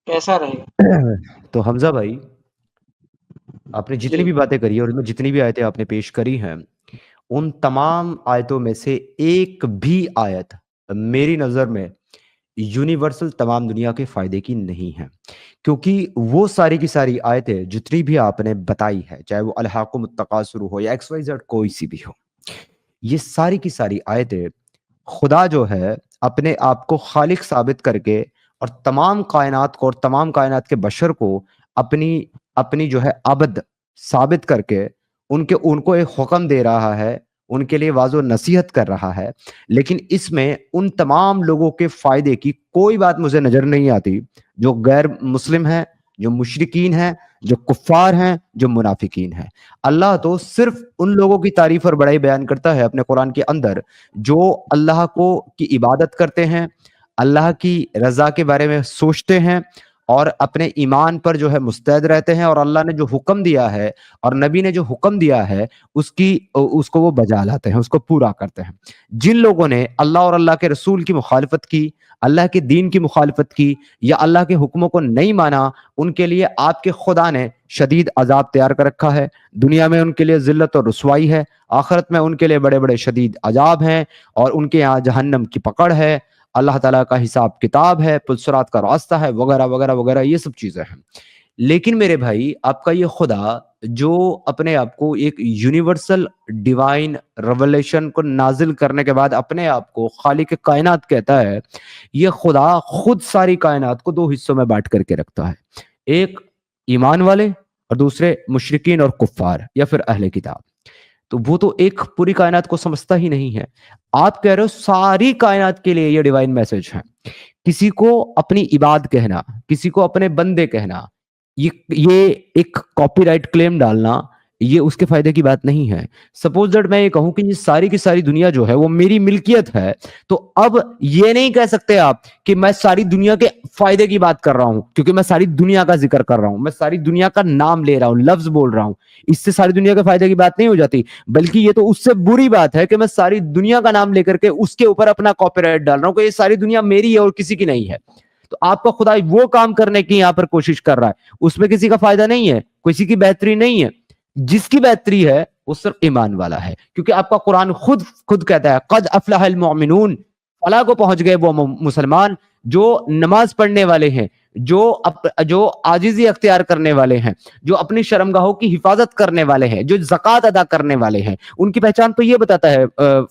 کیسا رہے گا؟ تو حمزہ بھائی، آپ نے جتنی جی بھی باتیں کری ہیں اور ان میں جتنی بھی آیتیں آپ نے پیش کری ہیں، ان تمام آیتوں میں سے ایک بھی آیت میری نظر میں یونیورسل تمام دنیا کے فائدے کی نہیں ہے، کیونکہ وہ ساری کی ساری آیتیں جتنی بھی آپ نے بتائی ہے، چاہے وہ الحاکم التکاثر ہو یا XYZ کوئی سی بھی ہو، یہ ساری کی ساری آیتیں خدا جو ہے اپنے آپ کو خالق ثابت کر کے اور تمام کائنات کو اور تمام کائنات کے بشر کو اپنی جو ہے عبد ثابت کر کے ان کو ایک حکم دے رہا ہے، ان کے لیے واضح و نصیحت کر رہا ہے. لیکن اس میں ان تمام لوگوں کے فائدے کی کوئی بات مجھے نظر نہیں آتی جو غیر مسلم ہیں، جو مشرکین ہیں، جو کفار ہیں، جو منافقین ہیں. اللہ تو صرف ان لوگوں کی تعریف اور بڑائی بیان کرتا ہے اپنے قرآن کے اندر جو اللہ کی عبادت کرتے ہیں، اللہ کی رضا کے بارے میں سوچتے ہیں اور اپنے ایمان پر جو ہے مستعد رہتے ہیں، اور اللہ نے جو حکم دیا ہے اور نبی نے جو حکم دیا ہے اس کو وہ بجا لاتے ہیں، اس کو پورا کرتے ہیں. جن لوگوں نے اللہ اور اللہ کے رسول کی مخالفت کی، اللہ کے دین کی مخالفت کی یا اللہ کے حکموں کو نہیں مانا، ان کے لیے آپ کے خدا نے شدید عذاب تیار کر رکھا ہے. دنیا میں ان کے لیے ذلت اور رسوائی ہے، آخرت میں ان کے لیے بڑے بڑے شدید عذاب ہیں، اور ان کے یہاں جہنم کی پکڑ ہے، اللہ تعالیٰ کا حساب کتاب ہے، پلسرات کا راستہ ہے، وغیرہ وغیرہ وغیرہ، یہ سب چیزیں ہیں. لیکن میرے بھائی، آپ کا یہ خدا جو اپنے آپ کو ایک یونیورسل ڈیوائن ریولیشن کو نازل کرنے کے بعد اپنے آپ کو خالق کائنات کہتا ہے، یہ خدا خود ساری کائنات کو 2 حصوں میں بانٹ کر کے رکھتا ہے، ایک ایمان والے اور دوسرے مشرکین اور کفار یا پھر اہل کتاب. تو وہ تو ایک پوری کائنات کو سمجھتا ہی نہیں ہے. آپ کہہ رہے ہو ساری کائنات کے لیے یہ ڈیوائن میسج ہے. کسی کو اپنی عباد کہنا، کسی کو اپنے بندے کہنا، یہ ایک کاپی رائٹ کلیم ڈالنا، یہ اس کے فائدے کی بات نہیں ہے. سپوز دیٹ میں یہ کہوں کہ یہ ساری کی ساری دنیا جو ہے وہ میری ملکیت ہے، تو اب یہ نہیں کہہ سکتے آپ کہ میں ساری دنیا کے فائدے کی بات کر رہا ہوں، کیونکہ میں ساری دنیا کا ذکر کر رہا ہوں، میں ساری دنیا کا نام لے رہا ہوں، لفظ بول رہا ہوں. اس سے ساری دنیا کے فائدے کی بات نہیں ہو جاتی، بلکہ یہ تو اس سے بری بات ہے کہ میں ساری دنیا کا نام لے کر کے اس کے اوپر اپنا کاپی رائٹ ڈال رہا ہوں کہ یہ ساری دنیا میری ہے اور کسی کی نہیں ہے. تو آپ کا خدا وہ کام کرنے کی یہاں پر کوشش کر رہا ہے، اس میں کسی کا فائدہ نہیں ہے، کسی کی بہتری نہیں ہے. جس کی بہتری ہے وہ صرف ایمان والا ہے، کیونکہ آپ کا قرآن خود کہتا ہے قد افلح المؤمنون، فلاح کو پہنچ گئے وہ مسلمان جو نماز پڑھنے والے ہیں، جو عاجزی اختیار کرنے والے ہیں، جو اپنی شرمگاہوں کی حفاظت کرنے والے ہیں، جو زکوٰۃ ادا کرنے والے ہیں. ان کی پہچان تو یہ بتاتا ہے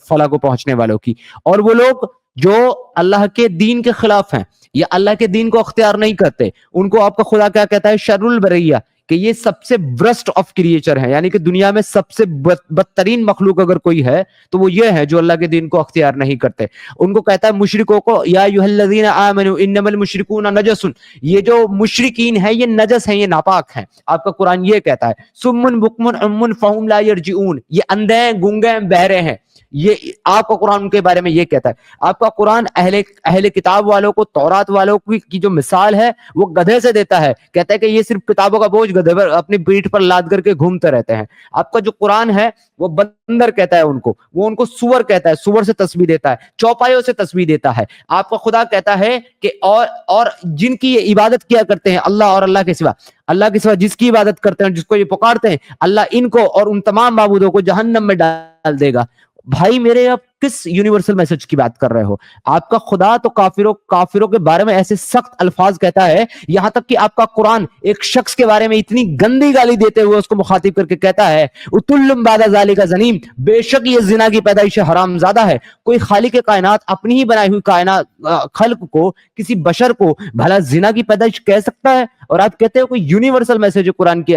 فلاح کو پہنچنے والوں کی. اور وہ لوگ جو اللہ کے دین کے خلاف ہیں یا اللہ کے دین کو اختیار نہیں کرتے، ان کو آپ کا خدا کیا کہتا ہے؟ شر البریہ، کہ یہ سب سے ورسٹ آف کریچر ہے، یعنی کہ دنیا میں سب سے بدترین مخلوق اگر کوئی ہے تو وہ یہ ہے جو اللہ کے دین کو اختیار نہیں کرتے. ان کو کہتا ہے مشرکوں کو یا ایھا الذین آمنوا انما المشرکون نجس، یہ جو مشرکین ہیں یہ نجس ہیں، یہ ناپاک ہیں. آپ کا قرآن یہ کہتا ہے صم بکم عمی فہم لا یرجعون، یہ اندھے ہیں، گونگے ہیں، بہرے ہیں. یہ آپ کا قرآن ان کے بارے میں یہ کہتا ہے. آپ کا قرآن اہل کتاب والوں کو، تورات والوں کی جو مثال ہے وہ گدھے سے دیتا ہے، کہتا ہے کہ یہ صرف کتابوں کا بوجھ گدھے پر اپنی پیٹھ پر لاد کر کے گھومتے رہتے ہیں. آپ کا جو قرآن ہے وہ بندر کہتا ہے ان کو، وہ ان کو سور کہتا ہے، سور سے تسبیح دیتا ہے، چوپایوں سے تسبیح دیتا ہے. آپ کا خدا کہتا ہے کہ اور جن کی یہ عبادت کیا کرتے ہیں اللہ اور اللہ کے سوا جس کی عبادت کرتے ہیں، جس کو یہ پکارتے ہیں، اللہ ان کو اور ان تمام معبودوں کو جہنم میں ڈال دے گا. بھائی میرے، آپ کس یونیورسل میسج کی بات کر رہے ہو؟ آپ کا خدا تو کافروں کے بارے میں ایسے سخت الفاظ کہتا ہے، یہاں تک کہ آپ کا قرآن ایک شخص کے بارے میں اتنی گندی گالی دیتے ہوئے اس کو مخاطب کر کے کہتا ہے اتلم بعد ذالک زنیم، بے شک یہ زنا کی پیدائش حرام زادہ ہے. کوئی خالق کائنات اپنی ہی بنائی ہوئی کائنات خلق کو، کسی بشر کو بھلا زنا کی پیدائش کہہ سکتا ہے؟ اور آپ کہتے ہو کوئی یونیورسل میسج ہے قرآن کے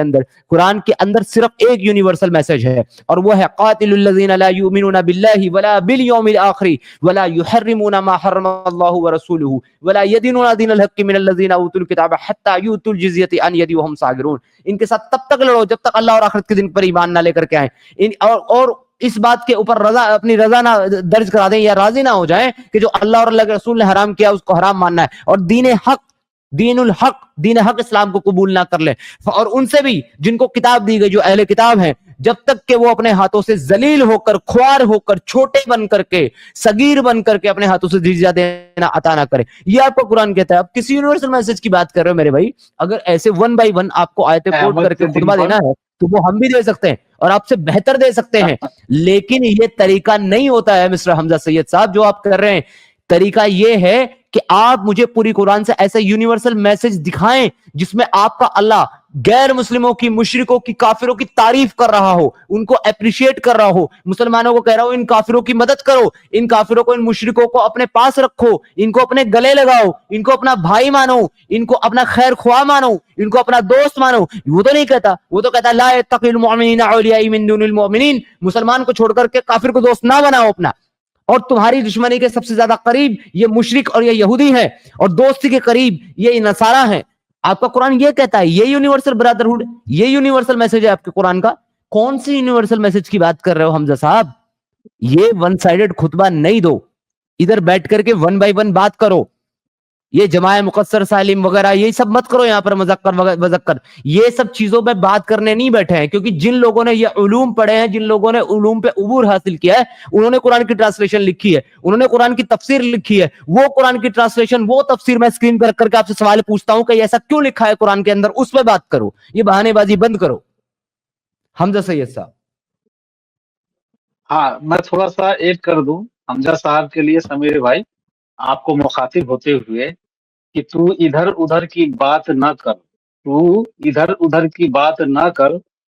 اندر صرف ایک یونیورسل میسج ہے، اور وہ ہے قاتل الذین لا یؤمنون باللہ ولا بالیوم الآخر ولا یحرمون ما حرم اللہ ورسولہ ولا یدینون دین الحق من الذین اوتوا الکتاب حتی یؤتوا الجزیۃ عن ید وہم صاغرون. ان کے ساتھ تب تک لڑو جب تک اللہ اور آخرت کے دن پر ایمان نہ لے کر کے آئیں، اور اس بات کے اوپر اپنی رضا نہ درج کرا دیں یا راضی نہ ہو جائیں کہ جو اللہ اور اللہ کے رسول نے حرام کیا اس کو حرام ماننا ہے، اور دین حق اسلام کو قبول نہ کر لیں. اور ان سے بھی جن کو کتاب دی گئی، جو اہل کتاب ہیں، جب تک کہ وہ اپنے ہاتھوں سے ذلیل ہو کر، خوار ہو کر، چھوٹے بن کر کے، صغیر بن کر کے اپنے ہاتھوں سے جزیہ دینا عطا نہ کرے. یہ آپ کو قرآن کہتا ہے. آپ کسی یونیورسل میسج کی بات کر رہے ہو میرے بھائی؟ اگر ایسے 1 بائی 1 آپ کو آیتیں کوٹ کر کے خطبہ دینا ہے تو وہ ہم بھی دے سکتے ہیں اور آپ سے بہتر دے سکتے ہیں، لیکن یہ طریقہ نہیں ہوتا ہے مسٹر حمزہ سید صاحب جو آپ کر رہے ہیں. طریقہ یہ ہے کہ آپ مجھے پوری قرآن سے ایسا یونیورسل میسج دکھائیں جس میں آپ کا اللہ غیر مسلموں کی، مشرکوں کی، کافروں کی تعریف کر رہا ہو، ان کو اپریشیٹ کر رہا ہو، مسلمانوں کو کہہ رہا ہو ان کافروں کی مدد کرو، ان کافروں کو، ان مشرکوں کو اپنے پاس رکھو، ان کو اپنے گلے لگاؤ، ان کو اپنا بھائی مانو، ان کو اپنا خیر خواہ مانو، ان کو اپنا دوست مانو. وہ تو نہیں کہتا. وہ تو کہتا لا یتخذ المؤمنین اولیاء من دون المؤمنین، مسلمان کو چھوڑ کر کے کافر کو دوست نہ بناؤ اپنا. اور تمہاری دشمنی کے سب سے زیادہ قریب یہ مشرک اور یہ یہودی ہے، اور دوستی کے قریب یہ نصارہ ہیں. آپ کا قرآن یہ کہتا ہے. یہ یونیورسل برادرہڈ، یہ یونیورسل میسج ہے آپ کے قرآن کا. کون سی یونیورسل میسج کی بات کر رہے ہو حمزہ صاحب؟ یہ 1 سائیڈڈ خطبہ نہیں دو، ادھر بیٹھ کر کے 1 بائی 1 بات کرو. یہ جماع مقصر سالم وغیرہ یہ سب مت کرو یہاں پر، مذکر یہ سب چیزوں پہ بات کرنے نہیں بیٹھے ہیں. کیونکہ جن لوگوں نے یہ علوم پڑھے ہیں، جن لوگوں نے علوم پہ عبور حاصل کیا ہے، انہوں نے قرآن کی ٹرانسلیشن لکھی ہے، انہوں نے قرآن کی تفسیر لکھی ہے. وہ قرآن کی ٹرانسلیشن، وہ تفسیر میں اسکرین پر رکھ کر کے آپ سے سوال پوچھتا ہوں کہ ایسا کیوں لکھا ہے قرآن کے اندر، اس پہ بات کرو. یہ بہانے بازی بند کرو حمزہ سید صاحب. ہاں میں تھوڑا سا ایڈ کر دوں حمزہ صاحب کے لیے. سمیر بھائی آپ کو مخاطب ہوتے ہوئے کہ تو ادھر ادھر کی بات نہ کر،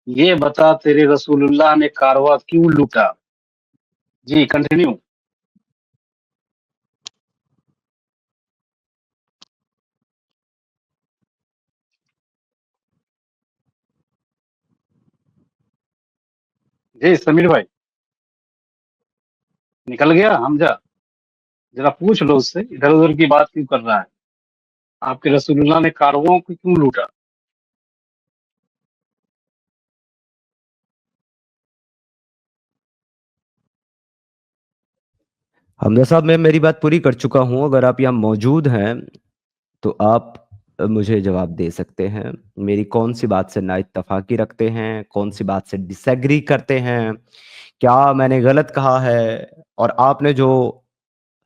یہ بتا تیرے رسول اللہ نے کارواں کیوں لوٹا. جی کنٹینیو. جی سمیر بھائی نکل گیا حمزہ، ذرا پوچھ لو اس سے ادھر ادھر کی بات کیوں کر رہا ہے، آپ کے رسول اللہ نے کارواں کو کیوں لوٹا. حمزہ صاحب میں میری بات پوری کر چکا ہوں. اگر آپ یہاں موجود ہیں تو آپ مجھے جواب دے سکتے ہیں. میری کون سی بات سے نا اتفاقی رکھتے ہیں، کون سی بات سے ڈس ایگری کرتے ہیں، کیا میں نے غلط کہا ہے، اور آپ نے جو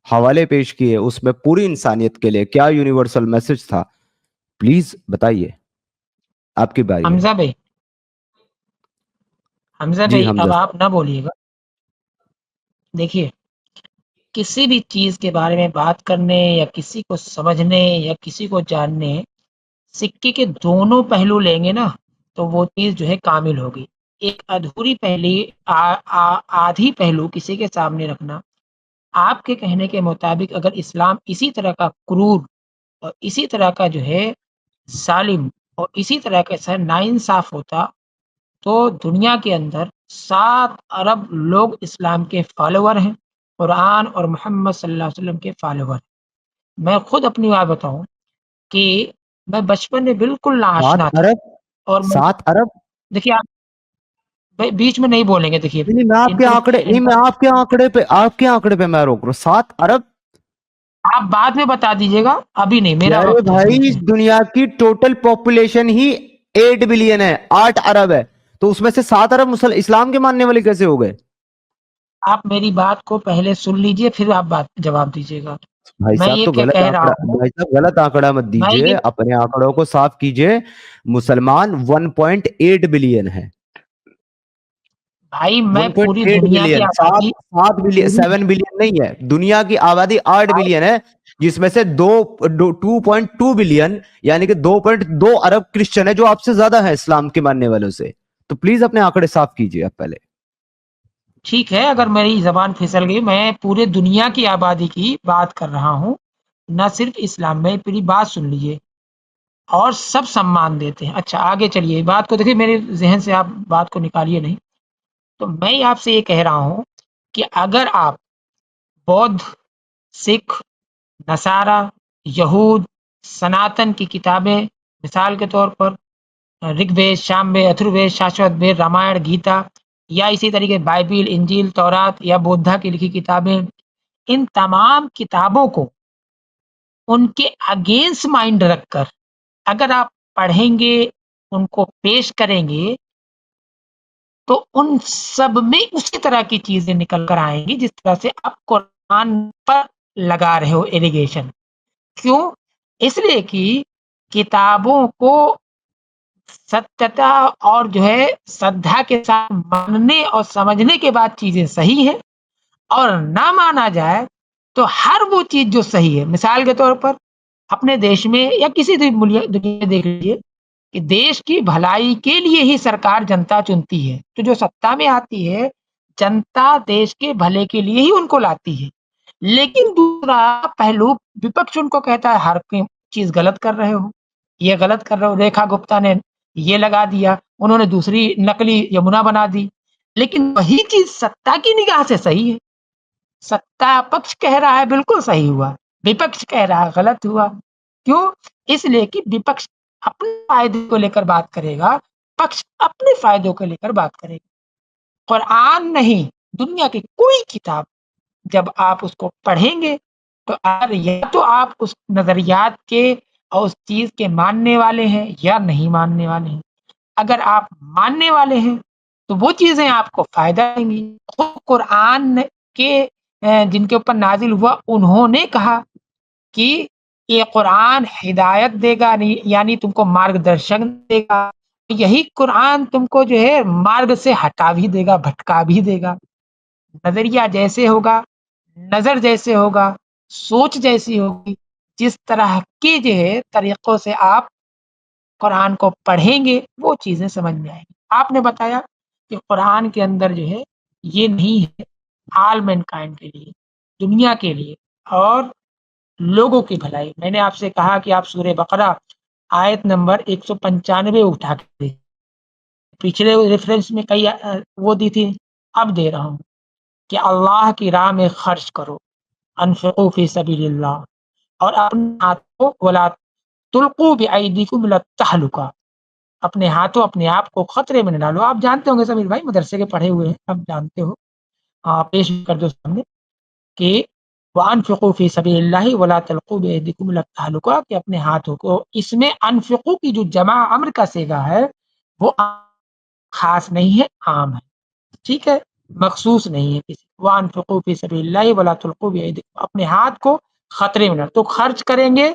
حوالے پیش کیے اس میں پوری انسانیت کے لیے کیا یونیورسل میسج تھا؟ پلیز بتائیے، آپ کی باری ہے. حمزہ بھائی حمزہ جی بھائی اب حمزہ آپ نہ بولیے گا. دیکھیے کسی بھی چیز کے بارے میں بات کرنے یا کسی کو سمجھنے یا کسی کو جاننے سکے کے دونوں پہلو لیں گے نا تو وہ چیز جو ہے کامل ہوگی. ایک ادھوری آدھی پہلو کسی کے سامنے رکھنا آپ کے کہنے کے مطابق اگر اسلام اسی طرح کا کرور اور اسی طرح کا جو ہے سالم اور اسی طرح کا ناانصاف ہوتا تو دنیا کے اندر 7 ارب لوگ اسلام کے فالوور ہیں، قرآن اور محمد صلی اللہ علیہ وسلم کے فالوور ہیں. میں خود اپنی بات بتاؤں کہ میں بچپن میں بالکل ناشنا 7 تھا ارب اور 7 ارب دیکھیے آپ بیچ میں نہیں بولیں گے. دیکھیے نہیں میں آپ کے آنکڑے نہیں میں آپ کے آنکڑے پہ میں روک رہا ہوں. 7 ارب آپ بعد میں بتا دیجیے گا، ابھی نہیں، میرا ارے وقت ہے بھائی بیچ میں. دنیا کی ٹوٹل پاپولیشن ہی 8 بلین ہے، 8 ارب ہے، تو اس میں سے 7 ارب اسلام کے ماننے والے کیسے ہو گئے؟ آپ میری بات کو پہلے سن لیجئے پھر آپ جواب دیجیے گا. بھائی میں صاحب یہ تو غلط کہہ رہا آنکڑا، ہوں، بھائی صاحب غلط آنکڑا مت میں دیجئے، یہ اپنے آنکڑوں کو صاف کیجئے. مسلمان 1.8 بلین ہے. بھائی میں پوری 1.8 دنیا کی بلین، آبادی 7 بلین، 7 بلین نہیں ہے. دنیا کی آبادی 8 بلین ہے، جس میں سے 2.2 بلین یعنی کہ 2.2 ارب کرسچن ہے جو آپ سے زیادہ ہے اسلام کے ماننے والوں سے. تو پلیز اپنے آنکڑے صاف کیجئے آپ پہلے. ٹھیک ہے، اگر میری زبان پھسل گئی، میں پورے دنیا کی آبادی کی بات کر رہا ہوں، نہ صرف اسلام میں. پوری بات سن لیجئے اور سب سمان دیتے ہیں. اچھا آگے چلیے، بات کو دیکھیے، میرے ذہن سے آپ بات کو نکالیے نہیں. تو میں آپ سے یہ کہہ رہا ہوں کہ اگر آپ بودھ، سکھ، نصارہ، یہود، سناتن کی کتابیں مثال کے طور پر رگ وید، شام وید، اتھر وید، شاشوت وید، رامائن، گیتا یا اسی طریقے بائبل، انجیل، تورات یا بودھا کی لکھی کتابیں، ان تمام کتابوں کو ان کے اگینسٹ مائنڈ رکھ کر اگر آپ پڑھیں گے، ان کو پیش کریں گے تو ان سب میں اسی طرح کی چیزیں نکل کر آئیں گی جس طرح سے آپ قرآن پر لگا رہے ہو ایلیگیشن. کیوں؟ اس لیے کہ کتابوں کو ستیہ اور جو ہے سدھا کے ساتھ ماننے اور سمجھنے کے بعد چیزیں صحیح ہیں، اور نہ مانا جائے تو ہر وہ چیز جو صحیح ہے. مثال کے طور پر اپنے دیش میں یا کسی بھی دنیا میں دیکھ لیجیے کہ دیش کی بھلائی کے لیے ہی سرکار جنتا چنتی ہے، تو جو ستا میں آتی ہے جنتا دیش کے بھلے کے لیے ہی ان کو لاتی ہے. لیکن دوسرا پہلو وپکش ان کو کہتا ہے ہر چیز غلط کر رہے ہو، یہ غلط کر رہے ہو. ریکھا گپتا نے یہ لگا دیا، انہوں نے دوسری نقلی یمنا بنا دی، لیکن وہی چیز ستا کی نگاہ سے صحیح ہے. ستا پکش کہہ رہا ہے بالکل صحیح ہوا، وپکش کہہ رہا ہے غلط ہوا. کیوں؟ اس لیے کہ وپکش اپنے فائدے کو لے کر بات کرے گا، پکش اپنے فائدوں کو لے کر بات کرے گا. قرآن نہیں، دنیا کی کوئی کتاب جب آپ اس کو پڑھیں گے تو یا تو آپ اس نظریات کے اور اس چیز کے ماننے والے ہیں یا نہیں ماننے والے ہیں. اگر آپ ماننے والے ہیں تو وہ چیزیں آپ کو فائدہ دیں گی. خود قرآن کے جن کے اوپر نازل ہوا انہوں نے کہا کہ یہ قرآن ہدایت دے گا، یعنی تم کو مارگ درشن دے گا. یہی قرآن تم کو جو ہے مارگ سے ہٹا بھی دے گا، بھٹکا بھی دے گا. نظریہ جیسے ہوگا، نظر جیسے ہوگا، سوچ جیسی ہوگی، جس طرح کے جو ہے طریقوں سے آپ قرآن کو پڑھیں گے وہ چیزیں سمجھ میں آئیں گی. آپ نے بتایا کہ قرآن کے اندر جو ہے یہ نہیں ہے آل مین کائنڈ کے لیے، دنیا کے لیے اور لوگوں کی بھلائی. میں نے آپ سے کہا کہ آپ سورہ بقرہ آیت نمبر 195 اٹھا کے پچھلے ریفرنس میں کئی وہ دی تھی، اب دے رہا ہوں کہ اللہ کی راہ میں خرچ کرو، انفقوا فی سبیل اللہ، اور اپنے ہاتھوں ولا تلقوا بایدیکم الی التہلکہ، اپنے ہاتھوں اپنے آپ کو خطرے میں نہ ڈالو. آپ جانتے ہوں گے سمیر بھائی، مدرسے کے پڑھے ہوئے ہیں، آپ جانتے ہو. پیش کر دو سامنے کہ وانفقوا فی سبیل اللہ ولا تلقوا بایدیکم الی التہلکہ، کہ اپنے ہاتھوں کو، اس میں انفقوا کی جو جمع امر کا صیغہ ہے وہ خاص نہیں ہے، عام ہے، ٹھیک ہے، مخصوص نہیں ہے کسی. وانفقوا فی سبیل اللہ ولا تلقوا بایدیکم، اپنے ہاتھ کو خطرے میں نہ، تو خرچ کریں گے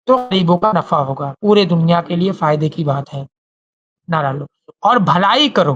تو غریبوں کا نفع ہوگا، پورے دنیا کے لیے فائدے کی بات ہے، نہ ڈالو. اور بھلائی کرو،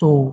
2।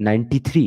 93,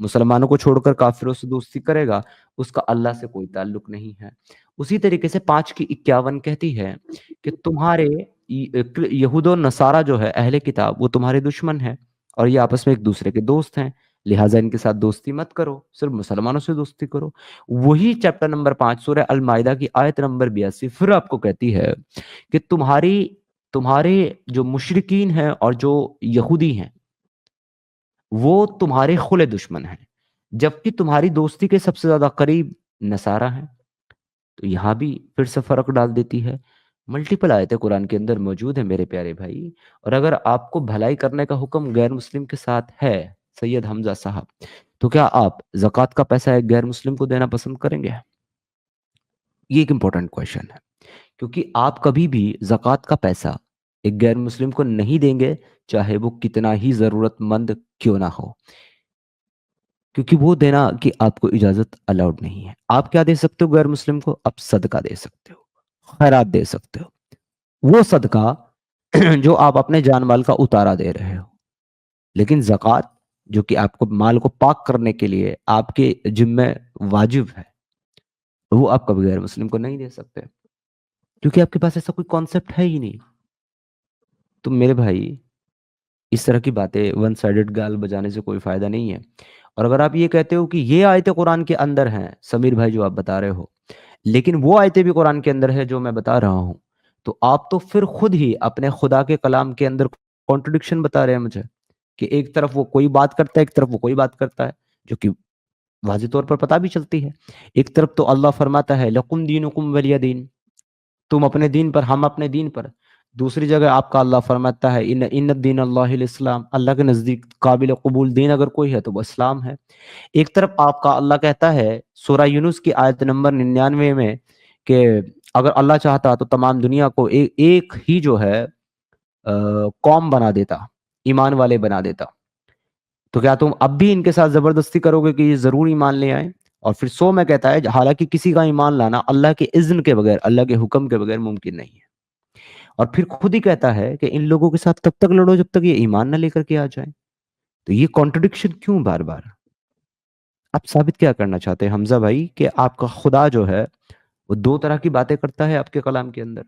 مسلمانوں کو چھوڑ کر کافروں سے دوستی کرے گا اس کا اللہ سے کوئی تعلق نہیں ہے۔ اسی طریقے سے 5:51 کہتی ہے کہ تمہارے یہود و نصارہ جو ہے اہل کتاب وہ تمہارے دشمن ہیں اور یہ آپس میں ایک دوسرے کے دوست ہیں، لہٰذا ان کے ساتھ دوستی مت کرو، صرف مسلمانوں سے دوستی کرو۔ وہی چیپٹر نمبر 5 سورہ المائدہ کی آیت نمبر 82 پھر آپ کو کہتی ہے کہ تمہارے جو مشرکین ہیں اور جو یہودی ہیں وہ تمہارے کھلے دشمن ہیں، جبکہ تمہاری دوستی کے سب سے زیادہ قریب نصارہ ہیں۔ تو یہاں بھی پھر سے فرق ڈال دیتی ہے۔ ملٹیپل آیتیں قرآن کے اندر موجود ہیں میرے پیارے بھائی، اور اگر آپ کو بھلائی کرنے کا حکم غیر مسلم کے ساتھ ہے سید حمزہ صاحب، تو کیا آپ زکوٰۃ کا پیسہ ایک غیر مسلم کو دینا پسند کریں گے؟ یہ ایک امپورٹنٹ کویشچن ہے، کیونکہ آپ کبھی بھی زکوٰۃ کا پیسہ ایک غیر مسلم کو نہیں دیں گے، چاہے وہ کتنا ہی ضرورت مند کیوں نہ ہو، کیونکہ وہ دینا کہ آپ کو اجازت الاؤڈ نہیں ہے۔ آپ کیا دے سکتے ہو غیر مسلم کو؟ آپ صدقہ دے سکتے ہو، خیرات دے سکتے ہو، وہ صدقہ جو آپ اپنے جان مال کا اتارا دے رہے ہو۔ لیکن زکوٰۃ جو کہ آپ کو مال کو پاک کرنے کے لیے آپ کے ذمہ واجب ہے، وہ آپ کبھی غیر مسلم کو نہیں دے سکتے، کیونکہ آپ کے پاس ایسا کوئی کانسیپٹ ہے ہی نہیں۔ تو میرے بھائی اس طرح کی باتیں ون سائیڈڈ گال بجانے سے کوئی فائدہ نہیں ہے۔ اور اگر آپ یہ کہتے ہو کہ یہ آیتیں قرآن کے اندر ہیں سمیر بھائی جو آپ بتا رہے ہو، لیکن وہ آیتیں بھی قرآن کے اندر ہے جو میں بتا رہا ہوں، تو آپ تو پھر خود ہی اپنے خدا کے کلام کے اندر کانٹرڈکشن بتا رہے ہیں مجھے، کہ ایک طرف وہ کوئی بات کرتا ہے، ایک طرف وہ کوئی بات کرتا ہے، جو کہ واضح طور پر پتہ بھی چلتی ہے۔ ایک طرف تو اللہ فرماتا ہے لَکُمْ دِینُکُمْ وَلِیَ دین، تم اپنے دین پر، ہم اپنے دین پر۔ دوسری جگہ آپ کا اللہ فرماتا ہے ان الدین اللہ الاسلام، اللہ کے نزدیک قابل قبول دین اگر کوئی ہے تو وہ اسلام ہے۔ ایک طرف آپ کا اللہ کہتا ہے سورہ یونس کی آیت نمبر 99 میں کہ اگر اللہ چاہتا تو تمام دنیا کو ایک ہی جو ہے قوم بنا دیتا، ایمان والے بنا دیتا۔ تو کیا تم اب بھی ان کے ساتھ زبردستی کرو گے کہ یہ ضرور ایمان لے آئیں؟ اور پھر 100 میں کہتا ہے حالانکہ کسی کا ایمان لانا اللہ کے اذن کے بغیر، اللہ کے حکم کے بغیر ممکن نہیں ہے۔ اور پھر خود ہی کہتا ہے کہ ان لوگوں کے ساتھ تب تک لڑو جب تک یہ ایمان نہ لے کر کے آ جائیں۔ تو یہ کانٹرڈکشن کیوں بار بار؟ آپ ثابت کیا کرنا چاہتے ہیں حمزہ بھائی کہ آپ کا خدا جو ہے وہ دو طرح کی باتیں کرتا ہے آپ کے کلام کے اندر؟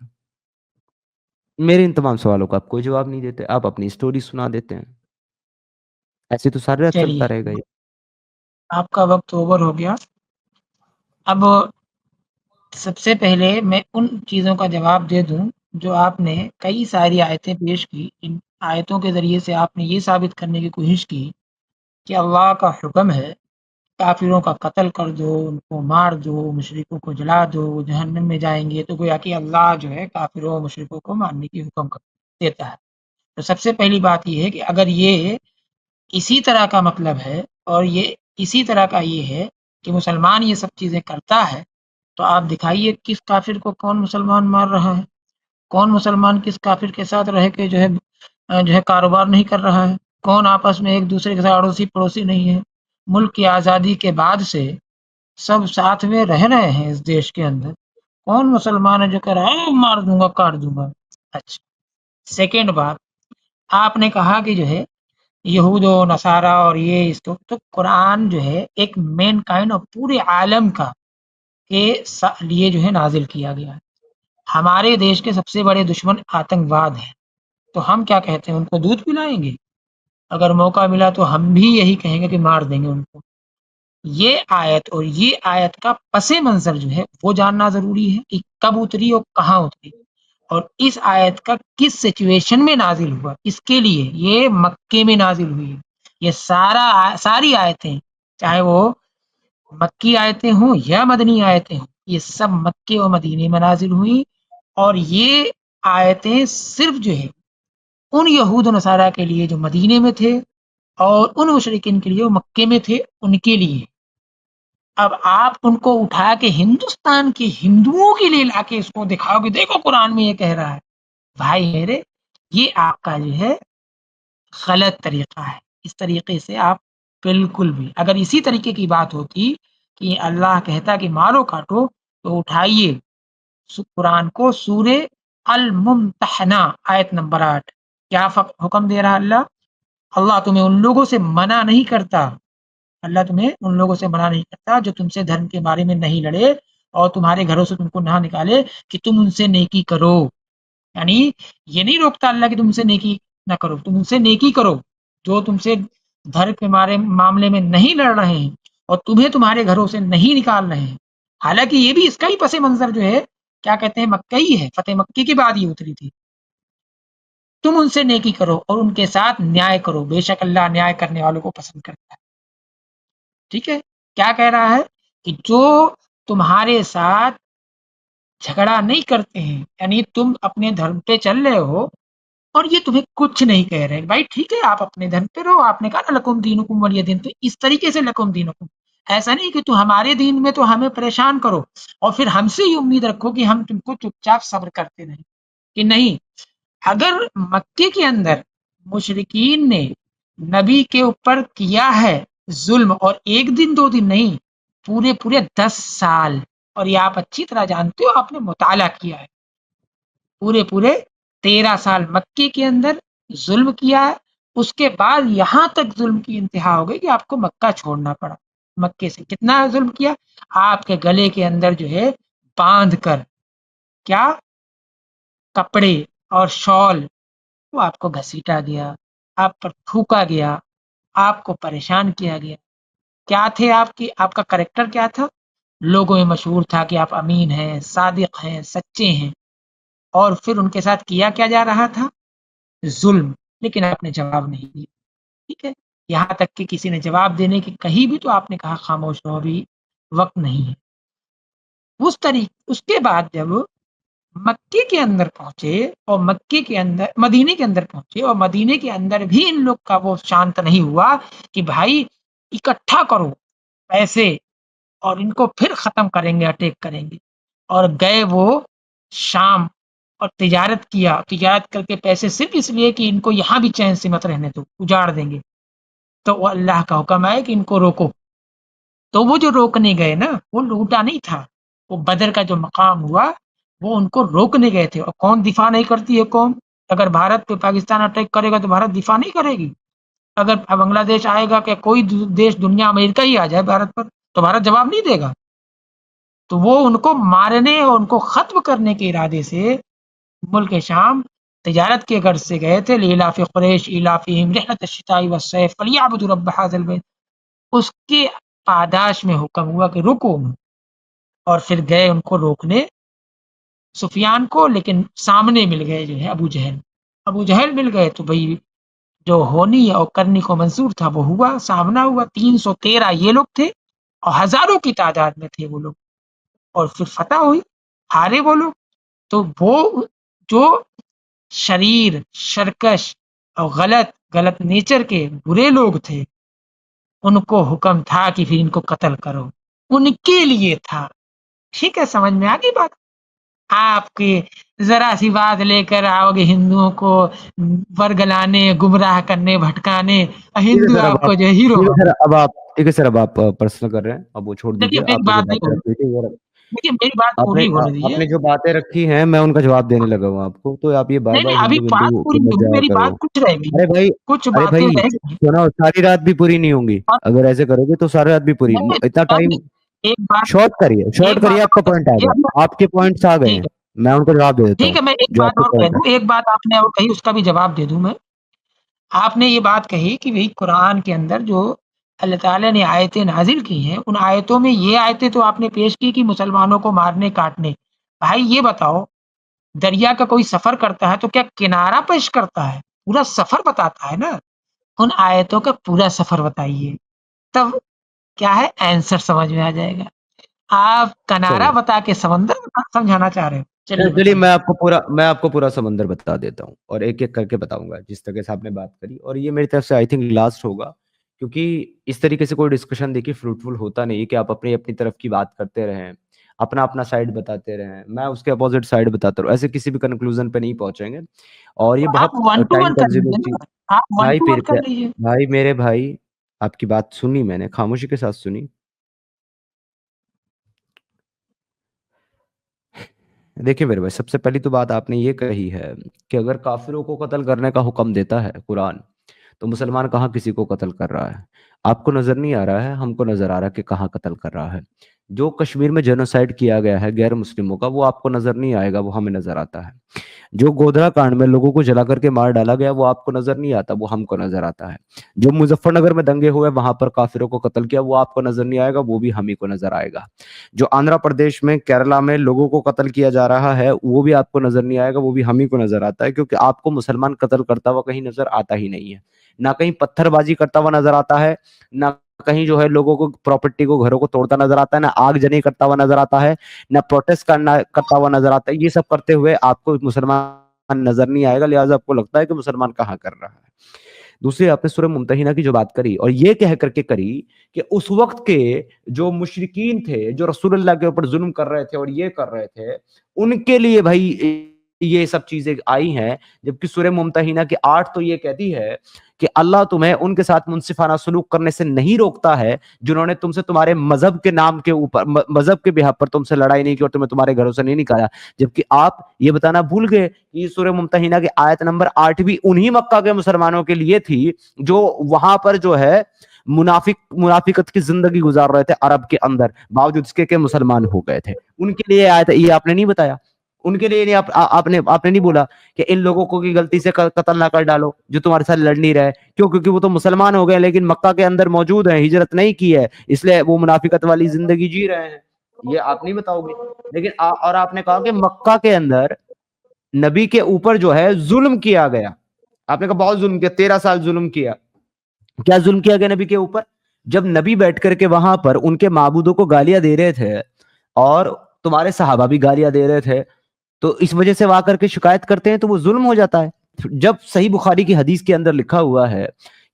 میرے ان تمام سوالوں کا آپ کوئی جواب نہیں دیتے، آپ اپنی سٹوری سنا دیتے ہیں، ایسے تو سارے رات چلیے چلتا رہے گا یہ۔ آپ کا وقت اوور ہو گیا۔ اب سب سے پہلے میں ان چیزوں کا جواب دے دوں جو آپ نے کئی ساری آیتیں پیش کی۔ ان آیتوں کے ذریعے سے آپ نے یہ ثابت کرنے کی کوشش کی کہ اللہ کا حکم ہے کافروں کا قتل کر دو، ان کو مار دو، مشرکوں کو جلا دو، وہ جہنم میں جائیں گے۔ تو گویا کہ اللہ جو ہے کافروں و مشرکوں کو مارنے کی حکم دیتا ہے۔ تو سب سے پہلی بات یہ ہے کہ اگر یہ اسی طرح کا مطلب ہے اور یہ اسی طرح کا یہ ہے کہ مسلمان یہ سب چیزیں کرتا ہے، تو آپ دکھائیے کس کافر کو کون مسلمان مار رہا ہے، کون مسلمان کس کافر کے ساتھ رہ کے جو ہے کاروبار نہیں کر رہا ہے، کون آپس میں ایک دوسرے کے ساتھ اڑوسی پڑوسی نہیں ہے۔ ملک کی آزادی کے بعد سے سب ساتھ میں رہ رہے ہیں اس دیش کے اندر، کون مسلمان ہے جو کہہ رہا ہے مار دوں گا کاٹ دوں گا؟ اچھا، سیکنڈ بات، آپ نے کہا کہ جو ہے یہود و نصارہ اور یہ اس کو، تو قرآن جو ہے ایک مین کائنڈ اور پورے عالم کا کے لیے جو ہے نازل کیا گیا ہے۔ ہمارے دیش کے سب سے بڑے دشمن آتنکواد ہیں، تو ہم کیا کہتے ہیں ان کو دودھ پلائیں گے؟ اگر موقع ملا تو ہم بھی یہی کہیں گے کہ مار دیں گے ان کو۔ یہ آیت اور یہ آیت کا پس منظر جو ہے وہ جاننا ضروری ہے کہ کب اتری اور کہاں اتری، اور اس آیت کا کس سچویشن میں نازل ہوا۔ اس کے لیے یہ مکے میں نازل ہوئی ہے۔ یہ ساری آیتیں، چاہے وہ مکی آیتیں ہوں یا مدنی آیتیں ہوں، یہ سب مکے و مدینے میں نازل ہوئی، اور یہ آیتیں صرف جو ہے ان یہود و نصارہ کے لیے جو مدینے میں تھے اور ان مشرکین کے لیے وہ مکے میں تھے، ان کے لیے۔ اب آپ ان کو اٹھا کے ہندوستان کے ہندوؤں کے لیے لا کے اس کو دکھاؤ کہ دیکھو قرآن میں یہ کہہ رہا ہے، بھائی میرے یہ آپ کا جو ہے غلط طریقہ ہے۔ اس طریقے سے آپ بالکل بھی، اگر اسی طریقے کی بات ہوتی کہ اللہ کہتا کہ مارو کاٹو، تو اٹھائیے قرآن کو سورہ الممتحنہ آیت نمبر 8، کیا حکم دے رہا اللہ؟ اللہ تمہیں ان لوگوں سے منع نہیں کرتا اللہ تمہیں ان لوگوں سے منع نہیں کرتا جو تم سے دھرم کے بارے میں نہیں لڑے اور تمہارے گھروں سے تم کو نہ نکالے کہ تم ان سے نیکی کرو. یعنی یہ نہیں روکتا اللہ کہ تم سے نیکی نہ کرو، تم ان سے نیکی کرو جو تم سے دھرم کے معاملے میں نہیں لڑ رہے ہیں اور تمہیں تمہارے گھروں سے نہیں نکال رہے ہیں. حالانکہ یہ بھی اس کا ہی پس منظر جو ہے کیا کہتے ہیں مکہ ہی ہے، فتح مکی کے بعد یہ اتری تھی. تم ان سے نیکی کرو اور ان کے ساتھ نیائے کرو، بے شک اللہ نیائے کرنے والوں کو پسند کرتا ہے. ٹھیک ہے، کیا کہہ رہا ہے کہ جو تمہارے ساتھ جھگڑا نہیں کرتے ہیں، یعنی تم اپنے دھرم پہ چل رہے ہو اور یہ تمہیں کچھ نہیں کہہ رہے بھائی ٹھیک ہے آپ اپنے دھرم پہ رہو، آپ نے کہا نا لکم دینکم ولی دین، تو اس طریقے سے لکم دینکم، ایسا نہیں کہ تو ہمارے دین میں تو ہمیں پریشان کرو اور پھر ہم سے یہ امید رکھو کہ ہم تم کو چپ چاپ صبر کرتے رہیں. کہ نہیں، اگر مکے کے اندر مشرکین نے نبی کے اوپر کیا ہے ظلم، اور ایک دن دو دن نہیں، پورے 10 سال، اور یہ آپ اچھی طرح جانتے ہو، آپ نے مطالعہ کیا ہے، پورے 13 سال مکے کے اندر ظلم کیا ہے. اس کے بعد یہاں تک ظلم کی انتہا ہو گئی کہ آپ کو مکہ چھوڑنا پڑا. مکے سے کتنا ظلم کیا، آپ کے گلے کے اندر جو ہے باندھ کر کیا کپڑے اور شال وہ آپ کو گھسیٹا گیا، آپ پر تھوکا گیا، آپ کو پریشان کیا گیا. کیا تھے آپ کا کریکٹر کیا تھا؟ لوگوں میں مشہور تھا کہ آپ امین ہیں، صادق ہیں، سچے ہیں، اور پھر ان کے ساتھ کیا جا رہا تھا ظلم، لیکن آپ نے جواب نہیں دیا. ٹھیک ہے، یہاں تک کہ کسی نے جواب دینے کی کہیں بھی تو آپ نے کہا خاموش رہو، ابھی وقت نہیں ہے. اس کے بعد جب مکے کے اندر پہنچے اور مدینے کے اندر پہنچے اور مدینے کے اندر بھی ان لوگ کا وہ شانت نہیں ہوا کہ بھائی اکٹھا کرو پیسے اور ان کو پھر ختم کریں گے، اٹیک کریں گے. اور گئے وہ شام اور تجارت کر کے پیسے صرف اس لیے کہ ان کو یہاں بھی چین سے مت رہنے دو، اجاڑ دیں گے. تو وہ اللہ کا حکم ہے کہ ان کو روکو. تو وہ جو روکنے گئے نا، وہ لوٹا نہیں تھا، وہ بدر کا جو مقام ہوا وہ ان کو روکنے گئے تھے. اور کون دفاع نہیں کرتی ہے قوم؟ اگر بھارت پہ پاکستان اٹیک کرے گا تو بھارت دفاع نہیں کرے گی. اگر بنگلہ دیش آئے گا کہ کوئی دیش دنیا امریکہ ہی آ جائے بھارت پر تو بھارت جواب نہیں دے گا. تو وہ ان کو مارنے اور ان کو ختم کرنے کے ارادے سے ملک شام تجارت کے غرض سے گئے تھے. لیلاف قریش ایلافہم رحلۃ الشتاء والصیف فلیعبدوا رب ھذا البیت. اس کے پاداش میں حکم ہوا کہ رکو، اور پھر گئے ان کو روکنے سفیان کو. لیکن سامنے مل گئے جو ہے ابو جہل مل گئے. تو بھائی جو ہونی اور کرنی کو منظور تھا وہ ہوا، سامنا ہوا. 313 یہ لوگ تھے اور ہزاروں کی تعداد میں تھے وہ لوگ، اور پھر فتح ہوئی، ہارے وہ لوگ. تو وہ جو شریر، شرکش اور غلط نیچر کے برے لوگ تھے، ان کو حکم تھا کہ پھر ان کو قتل کرو، ان کے لیے تھا. ٹھیک ہے، سمجھ میں آ گئی بات؟ آپ کی ذرا سی بات لے کر آؤ گے ہندوؤں کو ورگلانے، گمراہ کرنے، بھٹکانے، ٹھیک ہے ہندو سر، آپ کو جو ہے ہیرو بنا. ٹھیک ہے سر، اب آپ پرسنل کر رہے ہیں، اب وہ چھوڑ دیکھیے دیجیے. میری آپ نے جو بات نہیں باتیں ہونے رکھی تھی دیکھیے میری بات پوری ہونے دیجیے. آپ نے جو باتیں رکھی ہیں میں ان کا جواب دینے لگا ہوں آپ کو، تو آپ یہ بار نہیں بار ابھی ہندو بات ہندو پوری کی مت ہوگی، جایا میری کرو. بات کچھ رہ گئی، کچھ ارے باتیں بھائی رہ گئی. سنو، ساری رات بھی پوری نہیں ہوں گی اور اگر ایسے کرو گے، تو ساری رات بھی پوری. نہیں، اتنا ٹائم ایک بات شارٹ کریے، آپ کا اور پوائنٹ آ کہیے. گیا، آپ کے پوائنٹس آ گئے ٹھیک ہیں، ہے میں ان کو جواب دے دیتا ٹھیک ہوں ہے، میں ایک جو آپ بات کے اور کہہ پوائنٹ دوں، ہے. ایک بات آپ نے اور کہی، اس کا بھی جواب دے دوں میں. آپ نے یہ بات کہی کہ بھئی قرآن کے اندر جو اللہ تعالیٰ نے آیتیں نازل کی ہیں، ان آیتوں میں یہ آیتیں تو آپ نے پیش کی کہ مسلمانوں کو مارنے کاٹنے. بھائی یہ بتاؤ، دریا کا کوئی سفر کرتا ہے تو کیا کنارہ پیش کرتا ہے؟ پورا سفر بتاتا ہے نا. ان آیتوں کا پورا سفر بتائیے، تب کیا ہے آنسر سمجھ میں آ جائے گا. آپ کنارہ بتا کے سمندر سمجھانا چاہ رہے ہو. چلیے چلیے بتائیے. میں آپ کو پورا سمندر بتا دیتا ہوں اور ایک ایک کر کے بتاؤں گا جس طرح سے آپ نے بات کری. اور یہ میری طرف سے آئی تھنک لاسٹ ہوگا، کیونکہ اس طریقے سے کوئی ڈسکشن دیکھیے فروٹفل ہوتا نہیں کہ آپ اپنی طرف کی بات کرتے رہیں، اپنا سائڈ بتاتے رہیں، میں اس کے اپوزٹ سائڈ بتاتا رہوں، ایسے کسی بھی کنکلوژن پہ نہیں پہنچیں گے. اور یہ تو آپ بہت 1 to ٹائم 1 کر کنزیومنگ لیجیے چیز. نا، آپ 1 بھائی to پھر 1 کر لیجیے. بھائی میرے بھائی، آپ کی بات سنی میں نے، خاموشی کے ساتھ سنی. دیکھیں میرے بھائی، سب سے پہلی تو بات آپ نے یہ کہی ہے کہ اگر کافروں کو قتل کرنے کا حکم دیتا ہے قرآن، تو مسلمان کہاں کسی کو قتل کر رہا ہے؟ آپ کو نظر نہیں آ رہا ہے، ہم کو نظر آ رہا ہے کہ کہاں قتل کر رہا ہے۔ جو کشمیر میں جینوسائیڈ کیا گیا ہے غیر مسلموں کا، وہ آپ کو نظر نہیں آئے گا، وہ ہمیں نظر آتا ہے۔ جو گودھرا کانڈ میں لوگوں کو جلا کر کے مار ڈالا گیا، وہ آپ کو نظر نہیں آتا، وہ ہم کو نظر آتا ہے۔ جو مظفر نگر میں دنگے ہوئے، وہاں پر کافروں کو قتل کیا، وہ آپ کو نظر نہیں آئے گا، وہ بھی ہم ہی کو نظر آئے گا۔ جو آندھرا پردیش میں، کیرلا میں لوگوں کو قتل کیا جا رہا ہے، وہ بھی آپ کو نظر نہیں آئے گا، وہ بھی ہم ہی کو نظر آتا ہے، کیونکہ آپ کو مسلمان قتل کرتا ہوا کہیں نظر آتا ہی نہیں ہے۔ نہ کہیں پتھر بازی کرتا ہوا نظر آتا ہے، نہ کہیں جو ہے لوگوں کو پراپرٹی کو، گھروں کو توڑتا نظر آتا ہے، نہ آگ جنی کرتا ہوا نظر آتا ہے، نہ پروٹیسٹ کرتا ہوا نظر آتا ہے۔ یہ سب کرتے ہوئے آپ کو مسلمان نظر نہیں آئے گا، لہٰذا آپ کو لگتا ہے کہ مسلمان کہاں کر رہا ہے۔ دوسری آپ نے سورہ ممتحنہ کی جو بات کری، اور یہ کہہ کر کے کری کہ اس وقت کے جو مشرکین تھے، جو رسول اللہ کے اوپر ظلم کر رہے تھے اور یہ کر رہے تھے، ان کے لیے بھائی یہ سب چیزیں آئی ہیں، جبکہ سورہ ممتحنہ کی 8 تو یہ کہتی ہے کہ اللہ تمہیں ان کے ساتھ منصفانہ سلوک کرنے سے نہیں روکتا ہے جنہوں نے تم سے تمہارے مذہب کے نام کے اوپر، مذہب کے بہا پر تم سے لڑائی نہیں کی اور تمہیں تمہارے گھروں سے نہیں نکالا۔ جبکہ آپ یہ بتانا بھول گئے کہ یہ سورہ ممتحنہ کی آیت نمبر 8 بھی انہی مکہ کے مسلمانوں کے لیے تھی جو وہاں پر جو ہے منافقت کی زندگی گزار رہے تھے عرب کے اندر، باوجود اس کے کہ مسلمان ہو گئے تھے۔ ان کے لیے آیت، یہ آپ نے نہیں بتایا، ان کے لیے آپ نے نہیں بولا کہ ان لوگوں کو کی غلطی سے قتل نہ کر ڈالو جو تمہارے ساتھ لڑ نہیں رہے، کیوں؟ کیونکہ وہ تو مسلمان ہو گئے لیکن مکہ کے اندر موجود ہیں، ہجرت نہیں کی ہے، اس لیے وہ منافقت والی زندگی جی رہے ہیں۔ یہ آپ نہیں بتاؤ گے۔ لیکن اور آپ نے کہا کہ مکہ کے اندر نبی کے اوپر جو ہے ظلم کیا گیا، آپ نے کہا بہت ظلم کیا، 13 سال ظلم کیا۔ کیا ظلم کیا گیا نبی کے اوپر؟ جب نبی بیٹھ کر کے وہاں پر ان کے معبودوں کو گالیاں دے رہے تھے اور تمہارے صحابہ بھی گالیاں دے رہے تھے، تو اس وجہ سے وہ آ کر کے شکایت کرتے ہیں تو وہ ظلم ہو جاتا ہے۔ جب صحیح بخاری کی حدیث کے اندر لکھا ہوا ہے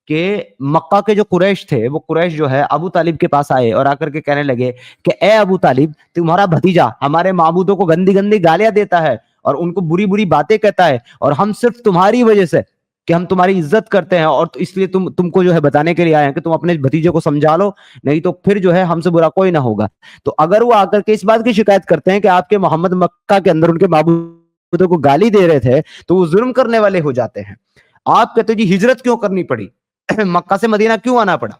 کہ مکہ کے جو قریش تھے، وہ قریش جو ہے ابو طالب کے پاس آئے اور آ کر کے کہنے لگے کہ اے ابو طالب، تمہارا بھتیجا ہمارے معبودوں کو گندی گندی گالیاں دیتا ہے اور ان کو بری بری باتیں کہتا ہے، اور ہم صرف تمہاری وجہ سے کہ ہم تمہاری عزت کرتے ہیں اور اس لیے تم کو جو ہے بتانے کے لیے آئے ہیں کہ تم اپنے بھتیجے کو سمجھا لو، نہیں تو پھر جو ہے ہم سے برا کوئی نہ ہوگا۔ تو اگر وہ آ کر کے اس بات کی شکایت کرتے ہیں کہ آپ کے محمد مکہ کے اندر ان کے معبودوں کو گالی دے رہے تھے، تو وہ ظلم کرنے والے ہو جاتے ہیں۔ آپ کہتے جی ہجرت کیوں کرنی پڑی، مکہ سے مدینہ کیوں آنا پڑا؟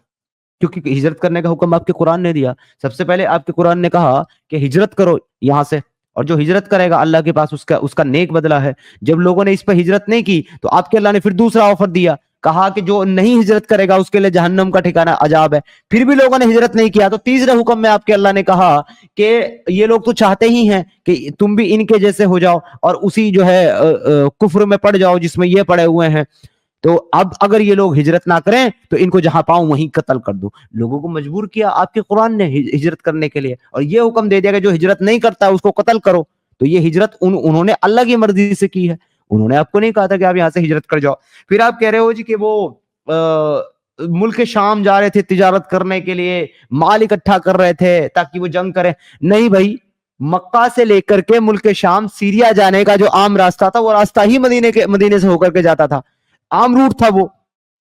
کیونکہ ہجرت کرنے کا حکم آپ کے قرآن نے دیا۔ سب سے پہلے آپ کے قرآن نے کہا کہ ہجرت کرو یہاں سے، اور جو ہجرت کرے گا اللہ کے پاس اس کا نیک بدلہ ہے۔ جب لوگوں نے اس پہ ہجرت نہیں کی تو آپ کے اللہ نے پھر دوسرا آفر دیا، کہا کہ جو نہیں ہجرت کرے گا اس کے لیے جہنم کا ٹھکانہ عذاب ہے۔ پھر بھی لوگوں نے ہجرت نہیں کیا تو تیسرے حکم میں آپ کے اللہ نے کہا کہ یہ لوگ تو چاہتے ہی ہیں کہ تم بھی ان کے جیسے ہو جاؤ اور اسی جو ہے کفر میں پڑ جاؤ جس میں یہ پڑے ہوئے ہیں، تو اب اگر یہ لوگ ہجرت نہ کریں تو ان کو جہاں پاؤں وہیں قتل کر دو۔ لوگوں کو مجبور کیا آپ کے قرآن نے ہجرت کرنے کے لیے، اور یہ حکم دے دیا کہ جو ہجرت نہیں کرتا اس کو قتل کرو۔ تو یہ ہجرت انہوں نے اللہ کی مرضی سے کی ہے، انہوں نے آپ کو نہیں کہا تھا کہ آپ یہاں سے ہجرت کر جاؤ۔ پھر آپ کہہ رہے ہو جی کہ وہ ملک شام جا رہے تھے تجارت کرنے کے لیے، مال اکٹھا کر رہے تھے تاکہ وہ جنگ کریں۔ نہیں بھائی، مکہ سے لے کر کے ملک شام سیریا جانے کا جو عام راستہ تھا، وہ راستہ ہی مدینے سے ہو کر کے جاتا تھا، عام روٹ تھا وہ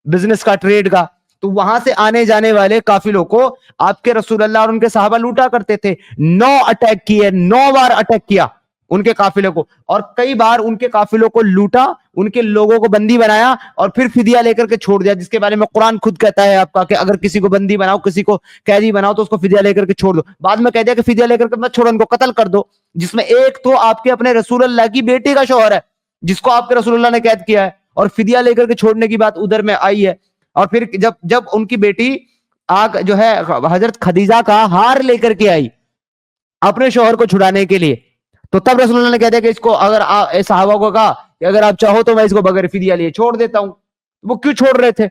بزنس کا، ٹریڈ کا۔ تو وہاں سے آنے جانے والے قافلوں کو آپ کے رسول اللہ اور ان کے صحابہ لوٹا کرتے تھے۔ 9 اٹیک کیے، 9 بار اٹیک کیا ان کے قافلے کو، اور کئی بار ان کے قافلوں کو لوٹا، ان کے لوگوں کو بندی بنایا اور پھر فدیہ لے کر کے چھوڑ دیا، جس کے بارے میں قرآن خود کہتا ہے آپ کا کہ اگر کسی کو بندی بناؤ، کسی کو قیدی بناؤ تو اس کو فدیہ لے کر کے چھوڑ دو۔ بعد میں کہہ دیا کہ فدیہ لے کر کے مت چھوڑو، ان کو قتل کر دو، جس میں ایک تو آپ کے اپنے رسول اللہ کی بیٹی کا شوہر ہے جس کو آپ کے رسول اللہ نے قید کیا ہے، اور فدیہ لے کر کے چھوڑنے کی بات ادھر میں آئی ہے۔ اور پھر جب ان کی بیٹی جو ہے حضرت خدیجہ کا ہار لے کر کے آئی اپنے شوہر کو چھڑانے کے لیے، تو تب رسول اللہ نے کہا کہ اس کو، اگر صحابہ کو کہا کہ اگر آپ چاہو تو میں اس کو بغیر فدیہ لیے چھوڑ دیتا ہوں۔ وہ کیوں چھوڑ رہے تھے؟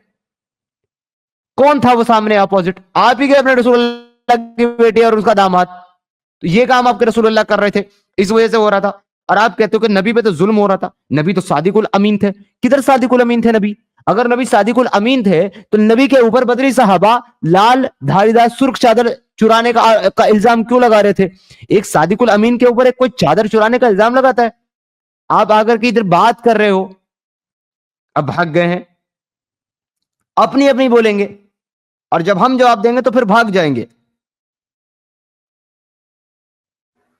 کون تھا وہ سامنے اپوزٹ؟ آپ ہی کے اپنے رسول اللہ کی بیٹی اور اس کا داماد۔ تو یہ کام آپ کے رسول اللہ کر رہے تھے، اس وجہ سے ہو رہا تھا۔ اور آپ کہتے ہو کہ نبی پہ تو ظلم ہو رہا تھا، نبی تو صادق الامین تھے۔ کدھر صادق الامین تھے نبی؟ اگر نبی صادق الامین تھے تو نبی کے اوپر بدری صحابہ لال دھاری دار سرخ چادر چرانے کا الزام کیوں لگا رہے تھے؟ ایک صادق الامین کے اوپر ایک کوئی چادر چرانے کا الزام لگاتا ہے؟ آپ آ کر کے ادھر بات کر رہے ہو، اب بھاگ گئے ہیں، اپنی اپنی بولیں گے، اور جب ہم جواب دیں گے تو پھر بھاگ جائیں گے۔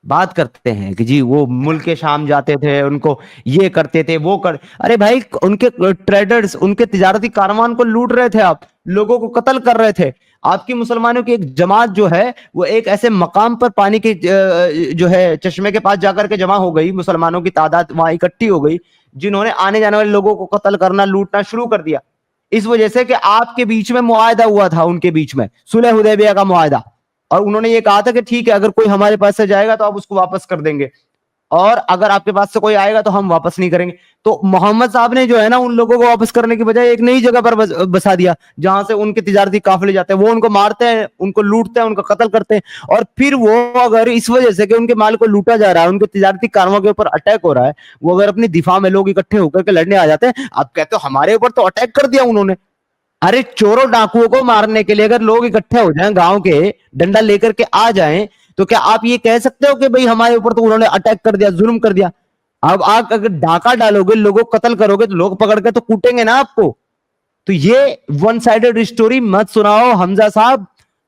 بات کرتے ہیں کہ جی وہ ملک شام جاتے تھے, ان کو یہ کرتے تھے, وہ ارے بھائی ان کے ٹریڈرز, ان کے تجارتی کاروان کو لوٹ رہے تھے آپ, لوگوں کو قتل کر رہے تھے. آپ کی مسلمانوں کی ایک جماعت جو ہے وہ ایک ایسے مقام پر پانی کے جو ہے چشمے کے پاس جا کر کے جمع ہو گئی, مسلمانوں کی تعداد وہاں اکٹھی ہو گئی, جنہوں نے آنے جانے والے لوگوں کو قتل کرنا, لوٹنا شروع کر دیا, اس وجہ سے کہ آپ کے بیچ میں معاہدہ ہوا تھا, ان کے بیچ میں صلح حدیبیہ کا معاہدہ, اور انہوں نے یہ کہا تھا کہ ٹھیک ہے اگر کوئی ہمارے پاس سے جائے گا تو آپ اس کو واپس کر دیں گے, اور اگر آپ کے پاس سے کوئی آئے گا تو ہم واپس نہیں کریں گے. تو محمد صاحب نے جو ہے نا ان لوگوں کو واپس کرنے کی بجائے ایک نئی جگہ پر بسا دیا جہاں سے ان کے تجارتی قافلے جاتے ہیں, وہ ان کو مارتے ہیں, ان کو لوٹتے ہیں, ان کو قتل کرتے ہیں, اور پھر وہ اگر اس وجہ سے کہ ان کے مال کو لوٹا جا رہا ہے, ان کے تجارتی کاروں کے اوپر اٹیک ہو رہا ہے, وہ اگر اپنی دفاع میں لوگ اکٹھے ہو کر کے لڑنے آ جاتے ہیں, آپ کہتے ہو ہمارے اوپر تو اٹیک کر دیا انہوں نے. ارے چوروں ڈاکوؤں کو مارنے کے لیے اگر لوگ اکٹھے ہو جائیں, گاؤں کے ڈنڈا لے کر کے آ جائیں, تو کیا آپ یہ کہہ سکتے ہو کہ بھئی ہمارے اوپر تو انہوں نے اٹیک کر دیا, ظلم کر دیا؟ اب آپ اگر ڈاکہ ڈالو گے, لوگوں کو قتل کرو گے, تو لوگ پکڑ کے تو کوٹیں گے نا آپ کو. تو یہ ون سائیڈڈ اسٹوری مت سناؤ حمزہ صاحب,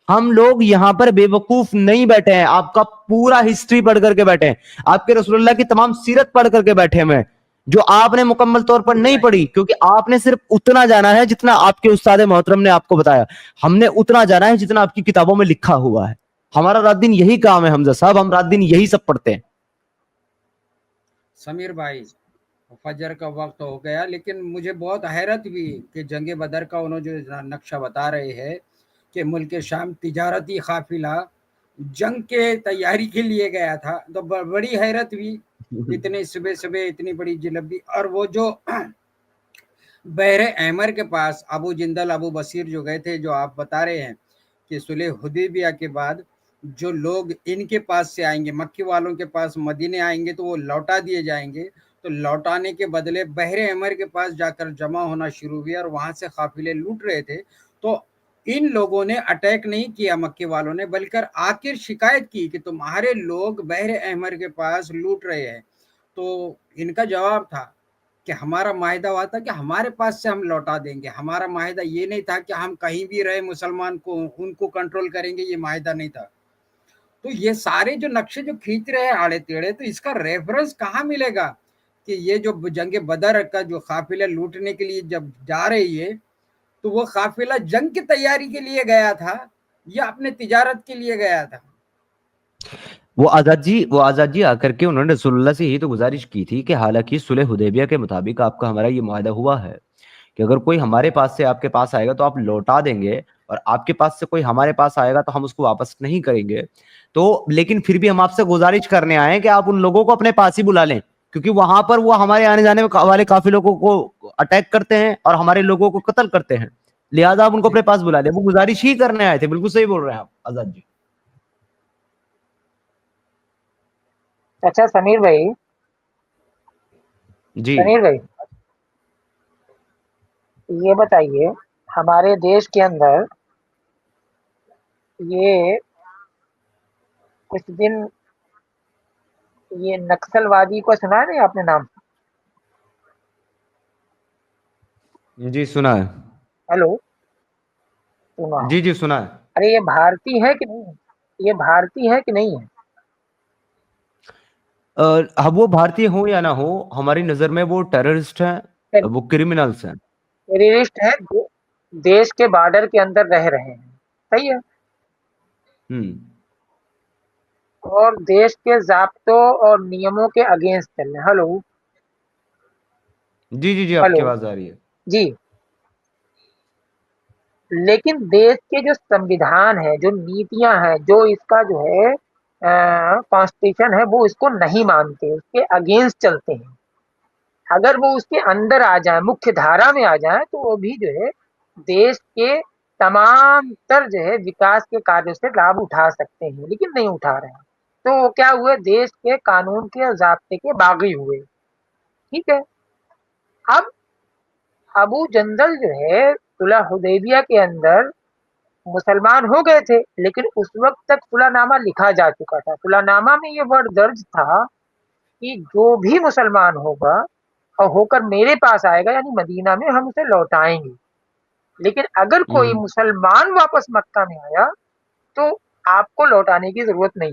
ہم لوگ یہاں پر بے وقوف نہیں بیٹھے ہیں, آپ کا پورا ہسٹری پڑھ کر کے بیٹھے ہیں, آپ کے رسول اللہ کی تمام سیرت پڑھ کر کے بیٹھے ہیں, جو آپ نے مکمل طور پر نہیں پڑھی, کیونکہ آپ نے صرف اتنا جانا ہے جتنا آپ کے استاد محترم نے آپ کو بتایا, ہم نے اتنا جانا ہے جتنا آپ کی کتابوں میں لکھا ہوا ہے. ہمارا رات دن یہی کام ہے حمزہ صاحب, ہم رات دن یہی سب پڑھتے ہیں. سمیر بھائی فجر کا وقت ہو گیا, لیکن مجھے بہت حیرت ہوئی کہ جنگ بدر کا انہوں جو نقشہ بتا رہے ہیں کہ ملک شام تجارتی قافلہ جنگ کے تیاری کے لیے گیا تھا, تو بڑی حیرت ہوئی, اتنے صبح صبح اتنی بڑی جلبی. اور وہ جو بحر احمر کے پاس ابو جندل ابو بصیر جو گئے تھے, جو آپ بتا رہے ہیں کہ صلح حدیبیہ کے بعد جو لوگ ان کے پاس سے آئیں گے, مکی والوں کے پاس مدینے آئیں گے, تو وہ لوٹا دیے جائیں گے, تو لوٹانے کے بدلے بحر احمر کے پاس جا کر جمع ہونا شروع ہوئے, اور وہاں سے قافلے لوٹ رہے تھے. تو ان لوگوں نے اٹیک نہیں کیا مکی والوں نے, بلکہ آخر شکایت کی کہ تمہارے لوگ بحر احمر کے پاس لوٹ رہے ہیں. تو ان کا جواب تھا کہ ہمارا معاہدہ ہوا تھا کہ ہمارے پاس سے ہم لوٹا دیں گے, ہمارا معاہدہ یہ نہیں تھا کہ ہم کہیں بھی رہے مسلمان کو ان کو کنٹرول کریں گے, یہ معاہدہ نہیں تھا. تو یہ سارے جو نقشے جو کھینچ رہے ہیں آڑے ٹیڑے, تو اس کا ریفرنس کہاں ملے گا کہ یہ جو جنگ بدر کا جو قافلہ لوٹنے کے لیے جب جا رہی ہے, تو وہ قافلہ جنگ کی تیاری کے لیے گیا تھا یا اپنے تجارت کے لیے گیا تھا؟ وہ آزاد جی آ کر کے انہوں نے رسول اللہ سے یہی تو گزارش کی تھی کہ حالانکہ صلح حدیبیہ کے مطابق آپ کا ہمارا یہ معاہدہ ہوا ہے کہ اگر کوئی ہمارے پاس سے آپ کے پاس آئے گا تو آپ لوٹا دیں گے, اور آپ کے پاس سے کوئی ہمارے پاس آئے گا تو ہم اس کو واپس نہیں کریں گے. تو لیکن پھر بھی ہم آپ سے گزارش کرنے آئے ہیں کہ آپ ان لوگوں کو اپنے پاس ہی بلا لیں, کیونکہ وہاں پر وہ ہمارے آنے جانے والے قافلوں کو اٹیک کرتے ہیں اور ہمارے لوگوں کو قتل کرتے ہیں, لہٰذا آپ ان کو اپنے پاس بلا لیں. وہ گزارش ہی کرنے آئے تھے. بالکل صحیح بول رہے ہیں آپ آزاد جی. اچھا سمیر بھائی, جی سمیر بھائی یہ بتائیے, ہمارے دیش کے اندر یہ کچھ دن یہ نکسل وادی کو سنا ہے نا آپ نے نام؟ جی سنا ہے. ہیلو, سنا ہے؟ جی جی سنا ہے. ارے یہ بھارتی ہے کہ نہیں, یہ بھارتی ہے کہ نہیں ہے؟ اب وہ بھارتی ہوں یا نہ ہو, ہماری نظر میں وہ ٹیررسٹ ہیں, وہ کرمنلز ہیں, ٹیررسٹ ہے جو دیش کے بارڈر کے اندر رہ رہے ہیں, صحیح ہے, اور دیش کے ضابطوں اور نیموں کے اگینسٹ چل رہے ہیں. ہلو جی جی جی آپ کی آواز آ رہی ہے. جی, لیکن دیش کے جو سمویدھان ہے, جو نیتیاں ہیں, جو اس کا جو ہے کانسٹیٹیوشن ہے, وہ اس کو نہیں مانتے, اس کے اگینسٹ چلتے ہیں. اگر وہ اس کے اندر آ جائیں, مکھ دھارا میں آ جائیں, تو وہ بھی جو ہے دیش کے تمام تر جو ہے وکاس کے کاریوں سے لابھ اٹھا سکتے ہیں, لیکن نہیں اٹھا رہے ہیں. تو وہ کیا ہوئے, دیش کے قانون کے اور ضابطے کے باغی ہوئے. ٹھیک ہے, اب ابو جندل جو ہے صلح حدیبیہ کے اندر مسلمان ہو گئے تھے, لیکن اس وقت تک صلح نامہ لکھا جا چکا تھا. صلح نامہ میں یہ ورڈ درج تھا کہ جو بھی مسلمان ہوگا اور ہو کر میرے پاس آئے گا, یعنی مدینہ میں, ہم اسے لوٹائیں گے. لیکن اگر کوئی مسلمان واپس مکہ میں آیا تو آپ کو لوٹانے کی ضرورت نہیں.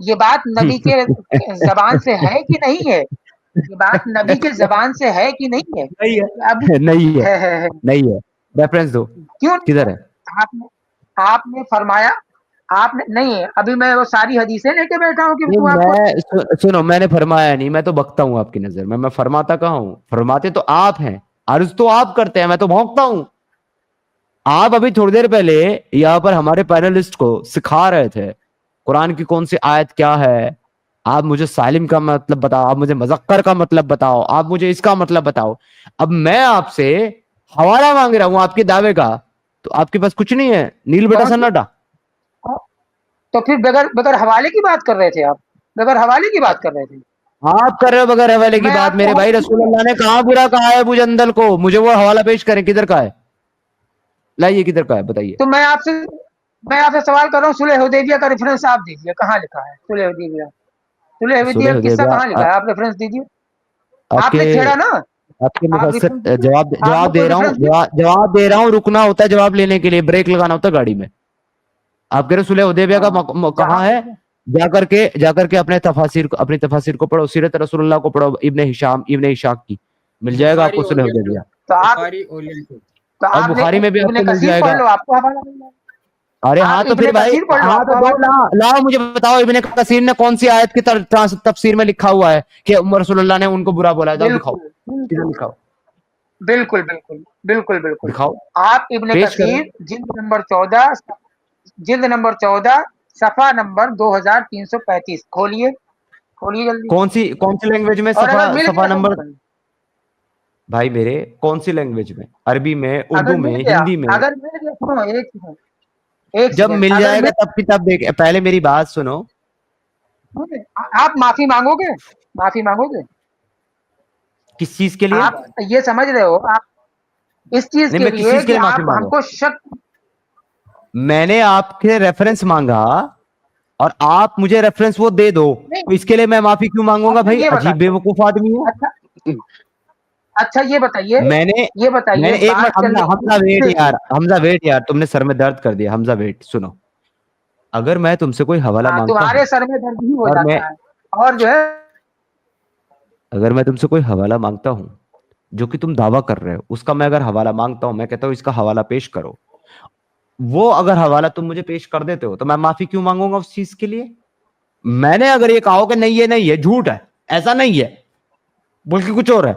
یہ بات نبی کے زبان سے ہے کہ نہیں ہے؟ یہ بات نبی کے زبان سے ہے کہ نہیں ہے؟ نہیں اب ہے نہیں ہے ہے نہیں ہے ریفرنس دو کیوں نہیں کدھر ہے؟ ہے آپ نے فرمایا آپ نے نہیں ہے. ابھی میں وہ ساری حدیثیں لے کے بیٹھا ہوں کہ نہیں تم آپ کو میں سنو میں نے فرمایا نہیں میں تو بکتا ہوں آپ کی نظر میں فرماتا کہاں ہوں فرماتے تو آپ ہیں عرض تو آپ کرتے ہیں میں تو بھونکتا ہوں آپ ابھی تھوڑی دیر پہلے یہاں پر ہمارے پینلسٹ کو سکھا رہے تھے قرآن کی کون سی آیت کیا ہے آپ مجھے سالم کا مطلب بتاؤ آپ مجھے مذکر کا مطلب بتاؤ آپ مجھے اس کا مطلب بتاؤ اب میں آپ سے حوالہ مانگ رہا ہوں آپ کے دعوے کا تو آپ کے پاس کچھ نہیں ہے نیل بیٹا سناٹا تو پھر بغیر حوالے کی بات کر رہے تھے آپ بغیر حوالے کی بات کر رہے تھے آپ کر رہے ہو بغیر حوالے کی میں بات آپ میرے کو بھائی رسول اللہ نے کہاں برا کہا ہے ابو جندل کو مجھے وہ حوالہ پیش کریں کدھر کا ہے لائیے کدھر کا ہے بتائیے تو میں آپ سے سوال کر رہا ہوں صلح حدیبیہ کا ریفرنس آپ دیجیے کہاں لکھا ہے صلح حدیبیہ صلح قصہ کہاں لکھا حدیبیہ ہے آپ ریفرنس دیجیے آپ آپ نے چھیڑا نا کے آپ مفسر ریفرنس دیجیے آپ نے جواب دے کوئی رہا ریفرنس ہوں دیا جواب دے رہا ہوں رکنا ہوتا ہے جواب لینے کے لیے بریک لگانا ہوتا ہے گاڑی میں آپ کہہ رہے صلح حدیبیہ کا کہاں ہے جا کر کے اپنی تفاسیر کو پڑھو سیرت رسول اللہ کو پڑھو ابن ہشام کی مل جائے گا آپ کو صلح حدیبیہ تو اور آپ نے بخاری میں بھی آپ ابن کو مل کثیر جائے پڑھ گا لو آپ کو حوالہ مل جائے گا ارے ہاں آپ تو ابن پھر بھائی کثیر پڑھ لو ہاں آپ تو کو دو حوالہ لاؤ مجھے بتاؤ ابن کثیر نے کون سی آیت کی تفسیر میں لکھا ہوا ہے کہ رسول اللہ نے ان کو برا بولا ہے جاؤ دکھاؤ بالکل دکھاؤ بالکل بالکل بالکل بالکل دکھاؤ آپ ابن پیش کرو کثیر جلد نمبر 14 صفحہ نمبر 2335 کھولیے جلدی کون سی لینگویج میں اور اگر مل صفحہ گیا نمبر بھائی میرے کون سی لینگویج میں عربی میں اگر اردو مل میں گیا ہندی میں سنو ایک جب سیکنڈ مل اگر جائے گا تب کی تب دیکھ پہلے میری بات سنو آپ معافی مانگو گے کس چیز کے لیے آپ یہ سمجھ رہے ہو آپ اس چیز نہیں کے میں کس لیے چیز کے کہ لیے معافی آپ ہم مانگا کو شک میں نے آپ کے ریفرنس مانگا اور آپ مجھے ریفرنس وہ دے دو نہیں تو اس کے لیے میں معافی کیوں مانگوں گا اچھا بھائی یہ عجیب بے وقوف آدمی ہوں اچھا یہ بتائیے میں نے ایک بات چل حمزہ رہی ویٹ یار تم نے سر میں درد کر دیا حمزہ ویٹ سنو اگر میں تم سے کوئی حوالہ مانگتا ہوں تمہارے سر میں درد ہی ہو اور جاتا ہے اور جو ہے اگر میں تم سے کوئی حوالہ مانگتا ہوں جو کہ تم دعویٰ کر رہے ہو اس کا میں اگر حوالہ مانگتا ہوں میں کہتا ہوں اس کا حوالہ پیش کرو وہ اگر حوالہ تم مجھے پیش کر دیتے ہو تو میں معافی کیوں مانگوں گا اس چیز کے لیے میں نے اگر یہ کہا کہ نہیں یہ نہیں ہے جھوٹ ہے ایسا نہیں ہے بلکہ کچھ اور ہے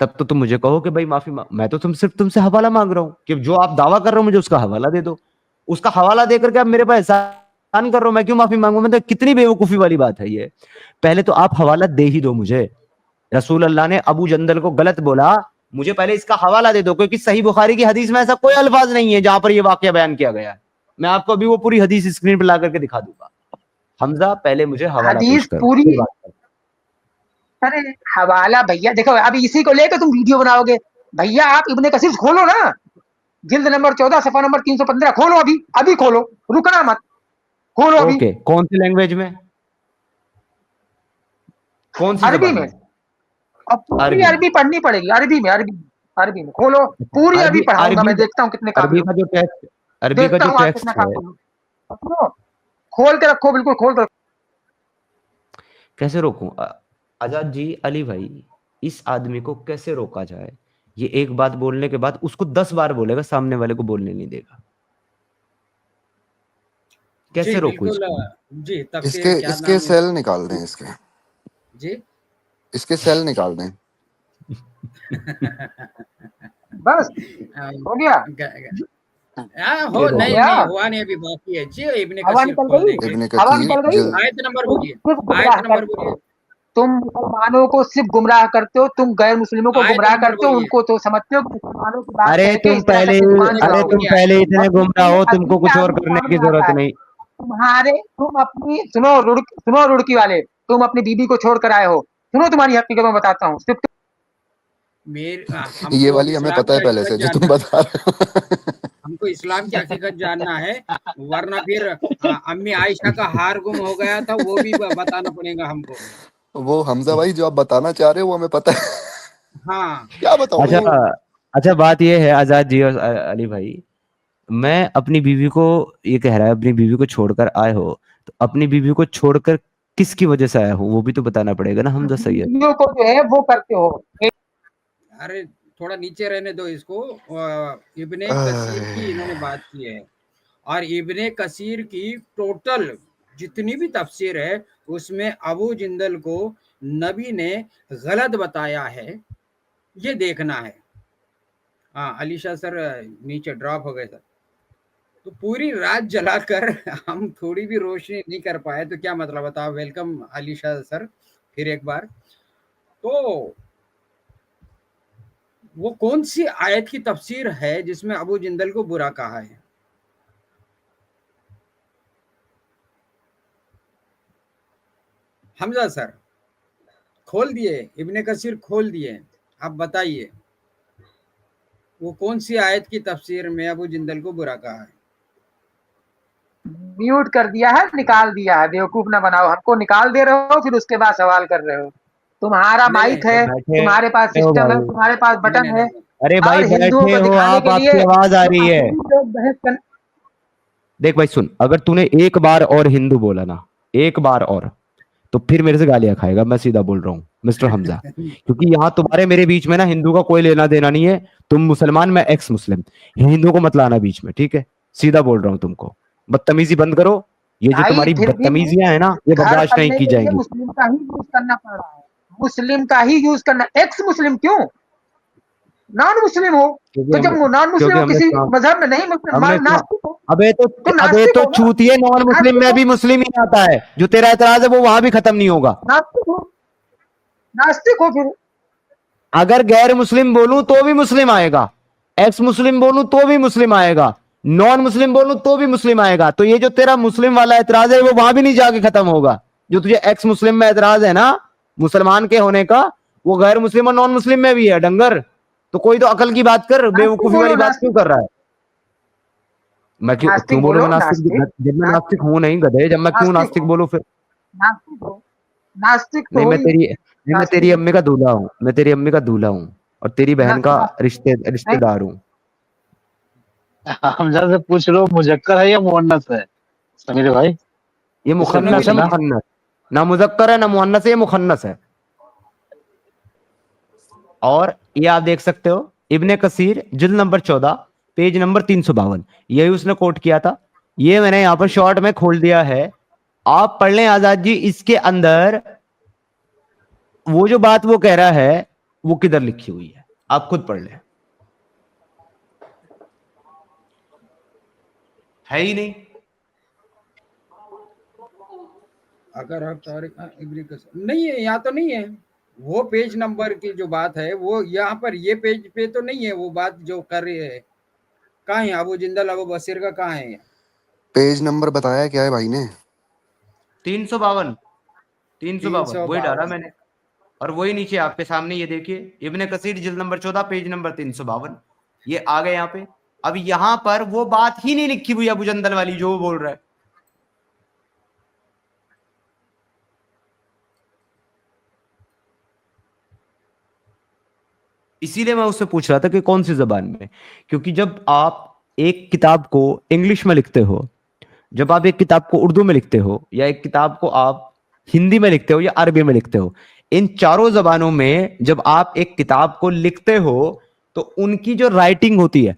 تب تو تم مجھے کہو کہ بھائی معافی میں تو صرف تم سے حوالہ مانگ رہا ہوں کہ جو آپ دعویٰ کر رہے ہو مجھے اس کا حوالہ دے دو اس کا حوالہ دے کر کے آپ میرے پاس احسان کر رہے ہو میں کیوں معافی مانگوں میں تو کتنی بے وقوفی والی بات ہے یہ پہلے تو آپ حوالہ دے ہی دو مجھے رسول اللہ نے ابو جندل کو غلط بولا مجھے پہلے اس کا حوالہ دے دو کیونکہ صحیح بخاری کی حدیث میں ایسا کوئی الفاظ نہیں ہے جہاں پر یہ واقعہ بیان کیا گیا ہے میں آپ کو ابھی وہ پوری حدیث اسکرین پہ لا کر کے دکھا دوں گا حمزہ پہلے مجھے حوالہ حدیث پیش کرو پوری پھر بات کرو ارے حوالہ بھیا دیکھو ابھی اسی کو لے کے تم ویڈیو بناؤ گے بھیا آپ ابن کثیر کھولو نا جلد نمبر 14 صفحہ نمبر 315 کھولو ابھی کھولو رکنا مت کھولو ابھی اوکے کون سی لینگویج میں کون سی عربی زبان میں میں اور پوری عربی پڑھنی پڑے گی عربی میں کھولو پوری عربی پڑھاؤں گا میں دیکھتا ہوں کتنے قابل عربی ہو کا جو ٹیکسٹ عربی کا دیکھتا جو ہوں آپ کتنا ٹیکسٹ ہے قابل ہو کھول کے رکھو بالکل کھول کے رکھو کیسے روکوں آزاد جی علی بھائی اس آدمی کو کیسے روکا جائے یہ ایک بات بولنے کے بعد اس کو 10 بار بولے گا سامنے والے کو بولنے نہیں دے گا کیسے روکو اس کو جی اس کے سیل نکال دیں جی اس کے سیل نکال دیں بس ہو گیا نہیں ہوا نہیں ابھی باقی ہے جی ابن ہوا کثیر نکل کھول گئی دیکھیں ابن ہوا کثیر نکل گئی آیت نمبر بولیے صرف آیت گمراہ نمبر کرتے بولیے ہو تم مسلمانوں کو صرف گمراہ کرتے ہو تم غیر مسلموں کو آیت گمراہ نمبر کرتے ہو ان بولیے کو تو سمجھتے ہو کہ مسلمانوں کی بات کہہ کے اس طرح کر کے ایمان ارے چڑھاؤ تم گے پہلے اتنے اور گمراہ ہو تم کو عجیب کچھ اور آدمی کرنے کی سامنے ضرورت آتا ہے نہیں تم اپنی سنو رڑکی والے تم اپنی بیوی کو چھوڑ کر آئے ہو سنو تمہاری حقیقت میں بتاتا ہوں صرف ہم یہ کو والی ہمیں اسلام پتہ کی ہے پہلے سے حقیقت جو تم جاننا بتا رہے ہو ہم کو اسلام کی حقیقت جاننا ہے ورنہ پھر امی عائشہ کا ہار گم ہو گیا تھا وہ بھی بتانا پڑے گا ہم کو وہ حمزہ بھائی جو آپ بتانا چاہ رہے ہو وہ ہمیں پتہ ہے ہاں کیا بتاؤ اچھا بات یہ ہے آزاد جی اور علی بھائی میں اپنی بیوی کو یہ کہہ رہا ہے اپنی بیوی کو چھوڑ کر آئے ہو تو اپنی بیوی کو چھوڑ کر کس کی وجہ سے آیا ہو وہ بھی تو بتانا پڑے گا نا حمزہ سید. بیویوں کو جو ہے وہ کرتے ہو. ارے تھوڑا نیچے رہنے دو اس کو. ابن کثیر کی انہوں نے بات کی ہے اور ابن کثیر کی ٹوٹل جتنی بھی تفسیر ہے اس میں ابو جندل کو نبی نے غلط بتایا ہے یہ دیکھنا ہے. ہاں علی شاہ سر نیچے ڈراپ ہو گئے سر. تو پوری رات جلا کر ہم تھوڑی بھی روشنی نہیں کر پائے تو کیا مطلب بتاؤ. ویلکم علی شاہ سر پھر ایک بار. تو وہ کون سی آیت کی تفسیر ہے جس میں ابو جندل کو برا کہا ہے؟ حمزہ سر کھول دیے ابن کثیر کھول دیے آپ بتائیے وہ کون سی آیت کی تفسیر میں ابو جندل کو برا کہا ہے؟ میوٹ کر دیا ہے نکال دیا ہے. بیوقوف نہ بناؤ ہم کو. نکال دے رہے ہو پھر اس کے بعد سوال کر رہے ہو. تمہارا مائک ہے بیٹھے تمہارے پاس ہو سسٹم ہے بھائی. تمہارے پاس بٹن ہے ارے بھائی اور ہندوؤں بیٹھے کو ہو دکھانے آپ کے آپ لیے کی آواز آ جو رہی ہے. اصلی لوگ بحث کر. دیکھ بھائی سن اگر تو نے ایک بار اور ہندو بولا نا ایک بار اور تو پھر میرے سے گالیاں کھائے گا. میں سیدھا بول رہا ہوں مسٹر حمزہ کیونکہ یہاں تمہارے میرے بیچ میں نا ہندو کا کوئی لینا دینا نہیں ہے. تم مسلمان میں ایکس مسلم. ہندو کو مت لانا بیچ میں ٹھیک ہے. سیدھا بول رہا ہوں تم کو بدتمیزی بند کرو. یہ جو بھائی تمہاری پھر بھی بدتمیزیاں ہیں نا یہ گھر برداشت نہیں پلنے کی کے جائیں لیے گی. مسلم کا ہی یوز کرنا پڑ رہا ہے. مسلم کا ہی یوز کرنا. ایکس مسلم کیوں نان مسلم ہو تو جب نان مسلم کیونکہ ہو ہم نے کسی مذہب میں نہیں ہم نے ناسٹک ہو ابے تو ابے ناسٹک تو ہو نا. چوتیے نان مسلم میں بھی مسلم ہی آتا ہے. جو تیرا اعتراض ہے وہ وہاں بھی ختم نہیں ہوگا. ناسٹک ہو پھر. اگر غیر مسلم بولوں تو بھی مسلم آئے گا. ایکس مسلم بولوں تو بھی مسلم آئے گا. نان مسلم بولوں تو بھی مسلم آئے گا. تو یہ جو تیرا مسلم والا اعتراض ہے وہ وہاں بھی نہیں جا کے ختم ہوگا. جو تجھے ایکس مسلم میں اعتراض ہے نا مسلمان کے ہونے کا وہ غیر مسلم اور نان مسلم میں بھی ہے ڈنگر. تو کوئی تو عقل کی بات کر. بے ناسٹک وقوفی بولو والی بات کیوں ناسٹک. کر رہا ہے؟ میں کیوں بولوں گا ناستک جب میں ناستک ہوں نہیں گدھے. جب میں کیوں ناستک بولوں پھر ناسٹک تو نہیں ہو میں ہی. تیری امی کا دولہا ہوں. میں تیری امی کا دولہا ہوں اور تیری بہن کا رشتے دار ہوں. حمزہ سے پوچھ لو مذکر ہے یا مؤنث ہے سمیر بھائی. یہ اس سے مخنث ہے. پوچھنا. مخنث نہ مذکر ہے نہ مؤنث ہے. یہ مخنث ہے. اور یہ آپ دیکھ سکتے ہو ابن کثیر جلد نمبر 14 پیج نمبر 352 یہی اس نے کوٹ کیا تھا. یہ میں نے یہاں پر شارٹ میں کھول دیا ہے. آپ پڑھ لیں آزاد جی. اس کے اندر وہ جو بات وہ کہہ رہا ہے وہ کدھر لکھی ہوئی ہے آپ خود پڑھ لیں. ہے ہی نہیں. اگر آپ تاریخ نہیں ہے یہاں تو نہیں ہے. وہ پیج نمبر کی جو بات ہے وہ یہاں پر یہ پیج پہ تو نہیں ہے. وہ بات جو کر رہی ہے کہاں ہے ابو جندل ابو بصیر کا کہاں ہے؟ پیج نمبر بتایا کیا ہے بھائی نے؟ 352 وہی ڈالا میں نے. اور وہی نیچے آپ کے سامنے یہ دیکھیے ابن کثیر جلد نمبر 14 پیج نمبر 352 یہ آ گئے یہاں پہ. اب یہاں پر وہ بات ہی نہیں لکھی ہوئی ابو جندل والی جو وہ بول رہا ہے. اسی لیے میں اس سے پوچھ رہا تھا کہ کون سی زبان میں. کیونکہ جب آپ ایک کتاب کو انگلش میں لکھتے ہو جب آپ ایک کتاب کو اردو میں لکھتے ہو یا ایک کتاب کو آپ ہندی میں لکھتے ہو یا عربی میں لکھتے ہو ان چاروں زبانوں میں جب آپ ایک کتاب کو لکھتے ہو تو ان کی جو رائٹنگ ہوتی ہے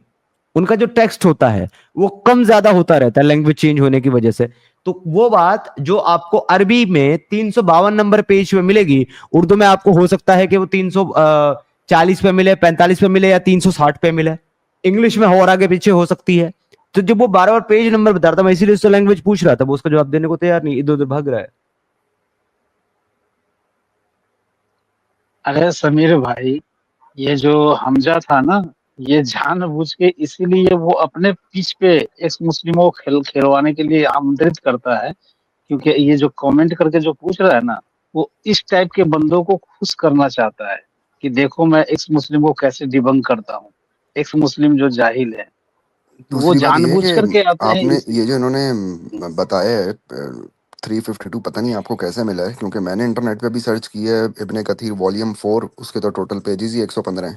ان کا جو ٹیکسٹ ہوتا ہے وہ کم زیادہ ہوتا رہتا ہے لینگویج چینج ہونے کی وجہ سے. تو وہ بات جو آپ کو عربی میں 352 نمبر پیج پہ ملے گی اردو میں آپ کو ہو سکتا ہے کہ وہ 340 پہ ملے 45 پہ ملے یا 360 پہ ملے. انگلش میں اور آگے پیچھے ہو سکتی ہے. تو جب وہ بار بار پیج نمبر بتا رہا تھا میں اسی لیے اس سے لینگویج پوچھ رہا تھا. وہ اس کا جواب دینے کو تیار نہیں ادھر ادھر بھاگ رہا ہے. ارے سمیر بھائی یہ جو حمزہ تھا نا یہ جان بوجھ کے اسی لیے وہ اپنے پیچ پہ ایک مسلموں کو کھلوانے کے لیے آمنترت کرتا ہے کیونکہ یہ جو کامنٹ کر کے جو پوچھ رہا ہے نا وہ اس ٹائپ کے بندوں کو خوش کرنا چاہتا ہے کہ دیکھو میں ایکس مسلم کو کیسے ڈیبنک کرتا ہوں. ایکس مسلم جو جاہل ہے وہ دوسری بات جان یہ ہے بوجھ کہ کر کے آتے آپ ہیں نے یہ جو انہوں نے بتایا ہے 352 پتہ نہیں آپ کو کیسے ملا ہے کیونکہ میں نے انٹرنیٹ پہ بھی سرچ کیا ہے ابن کثیر والیوم 4 اس کے تو ٹوٹل پیجز ہی 115 ہیں.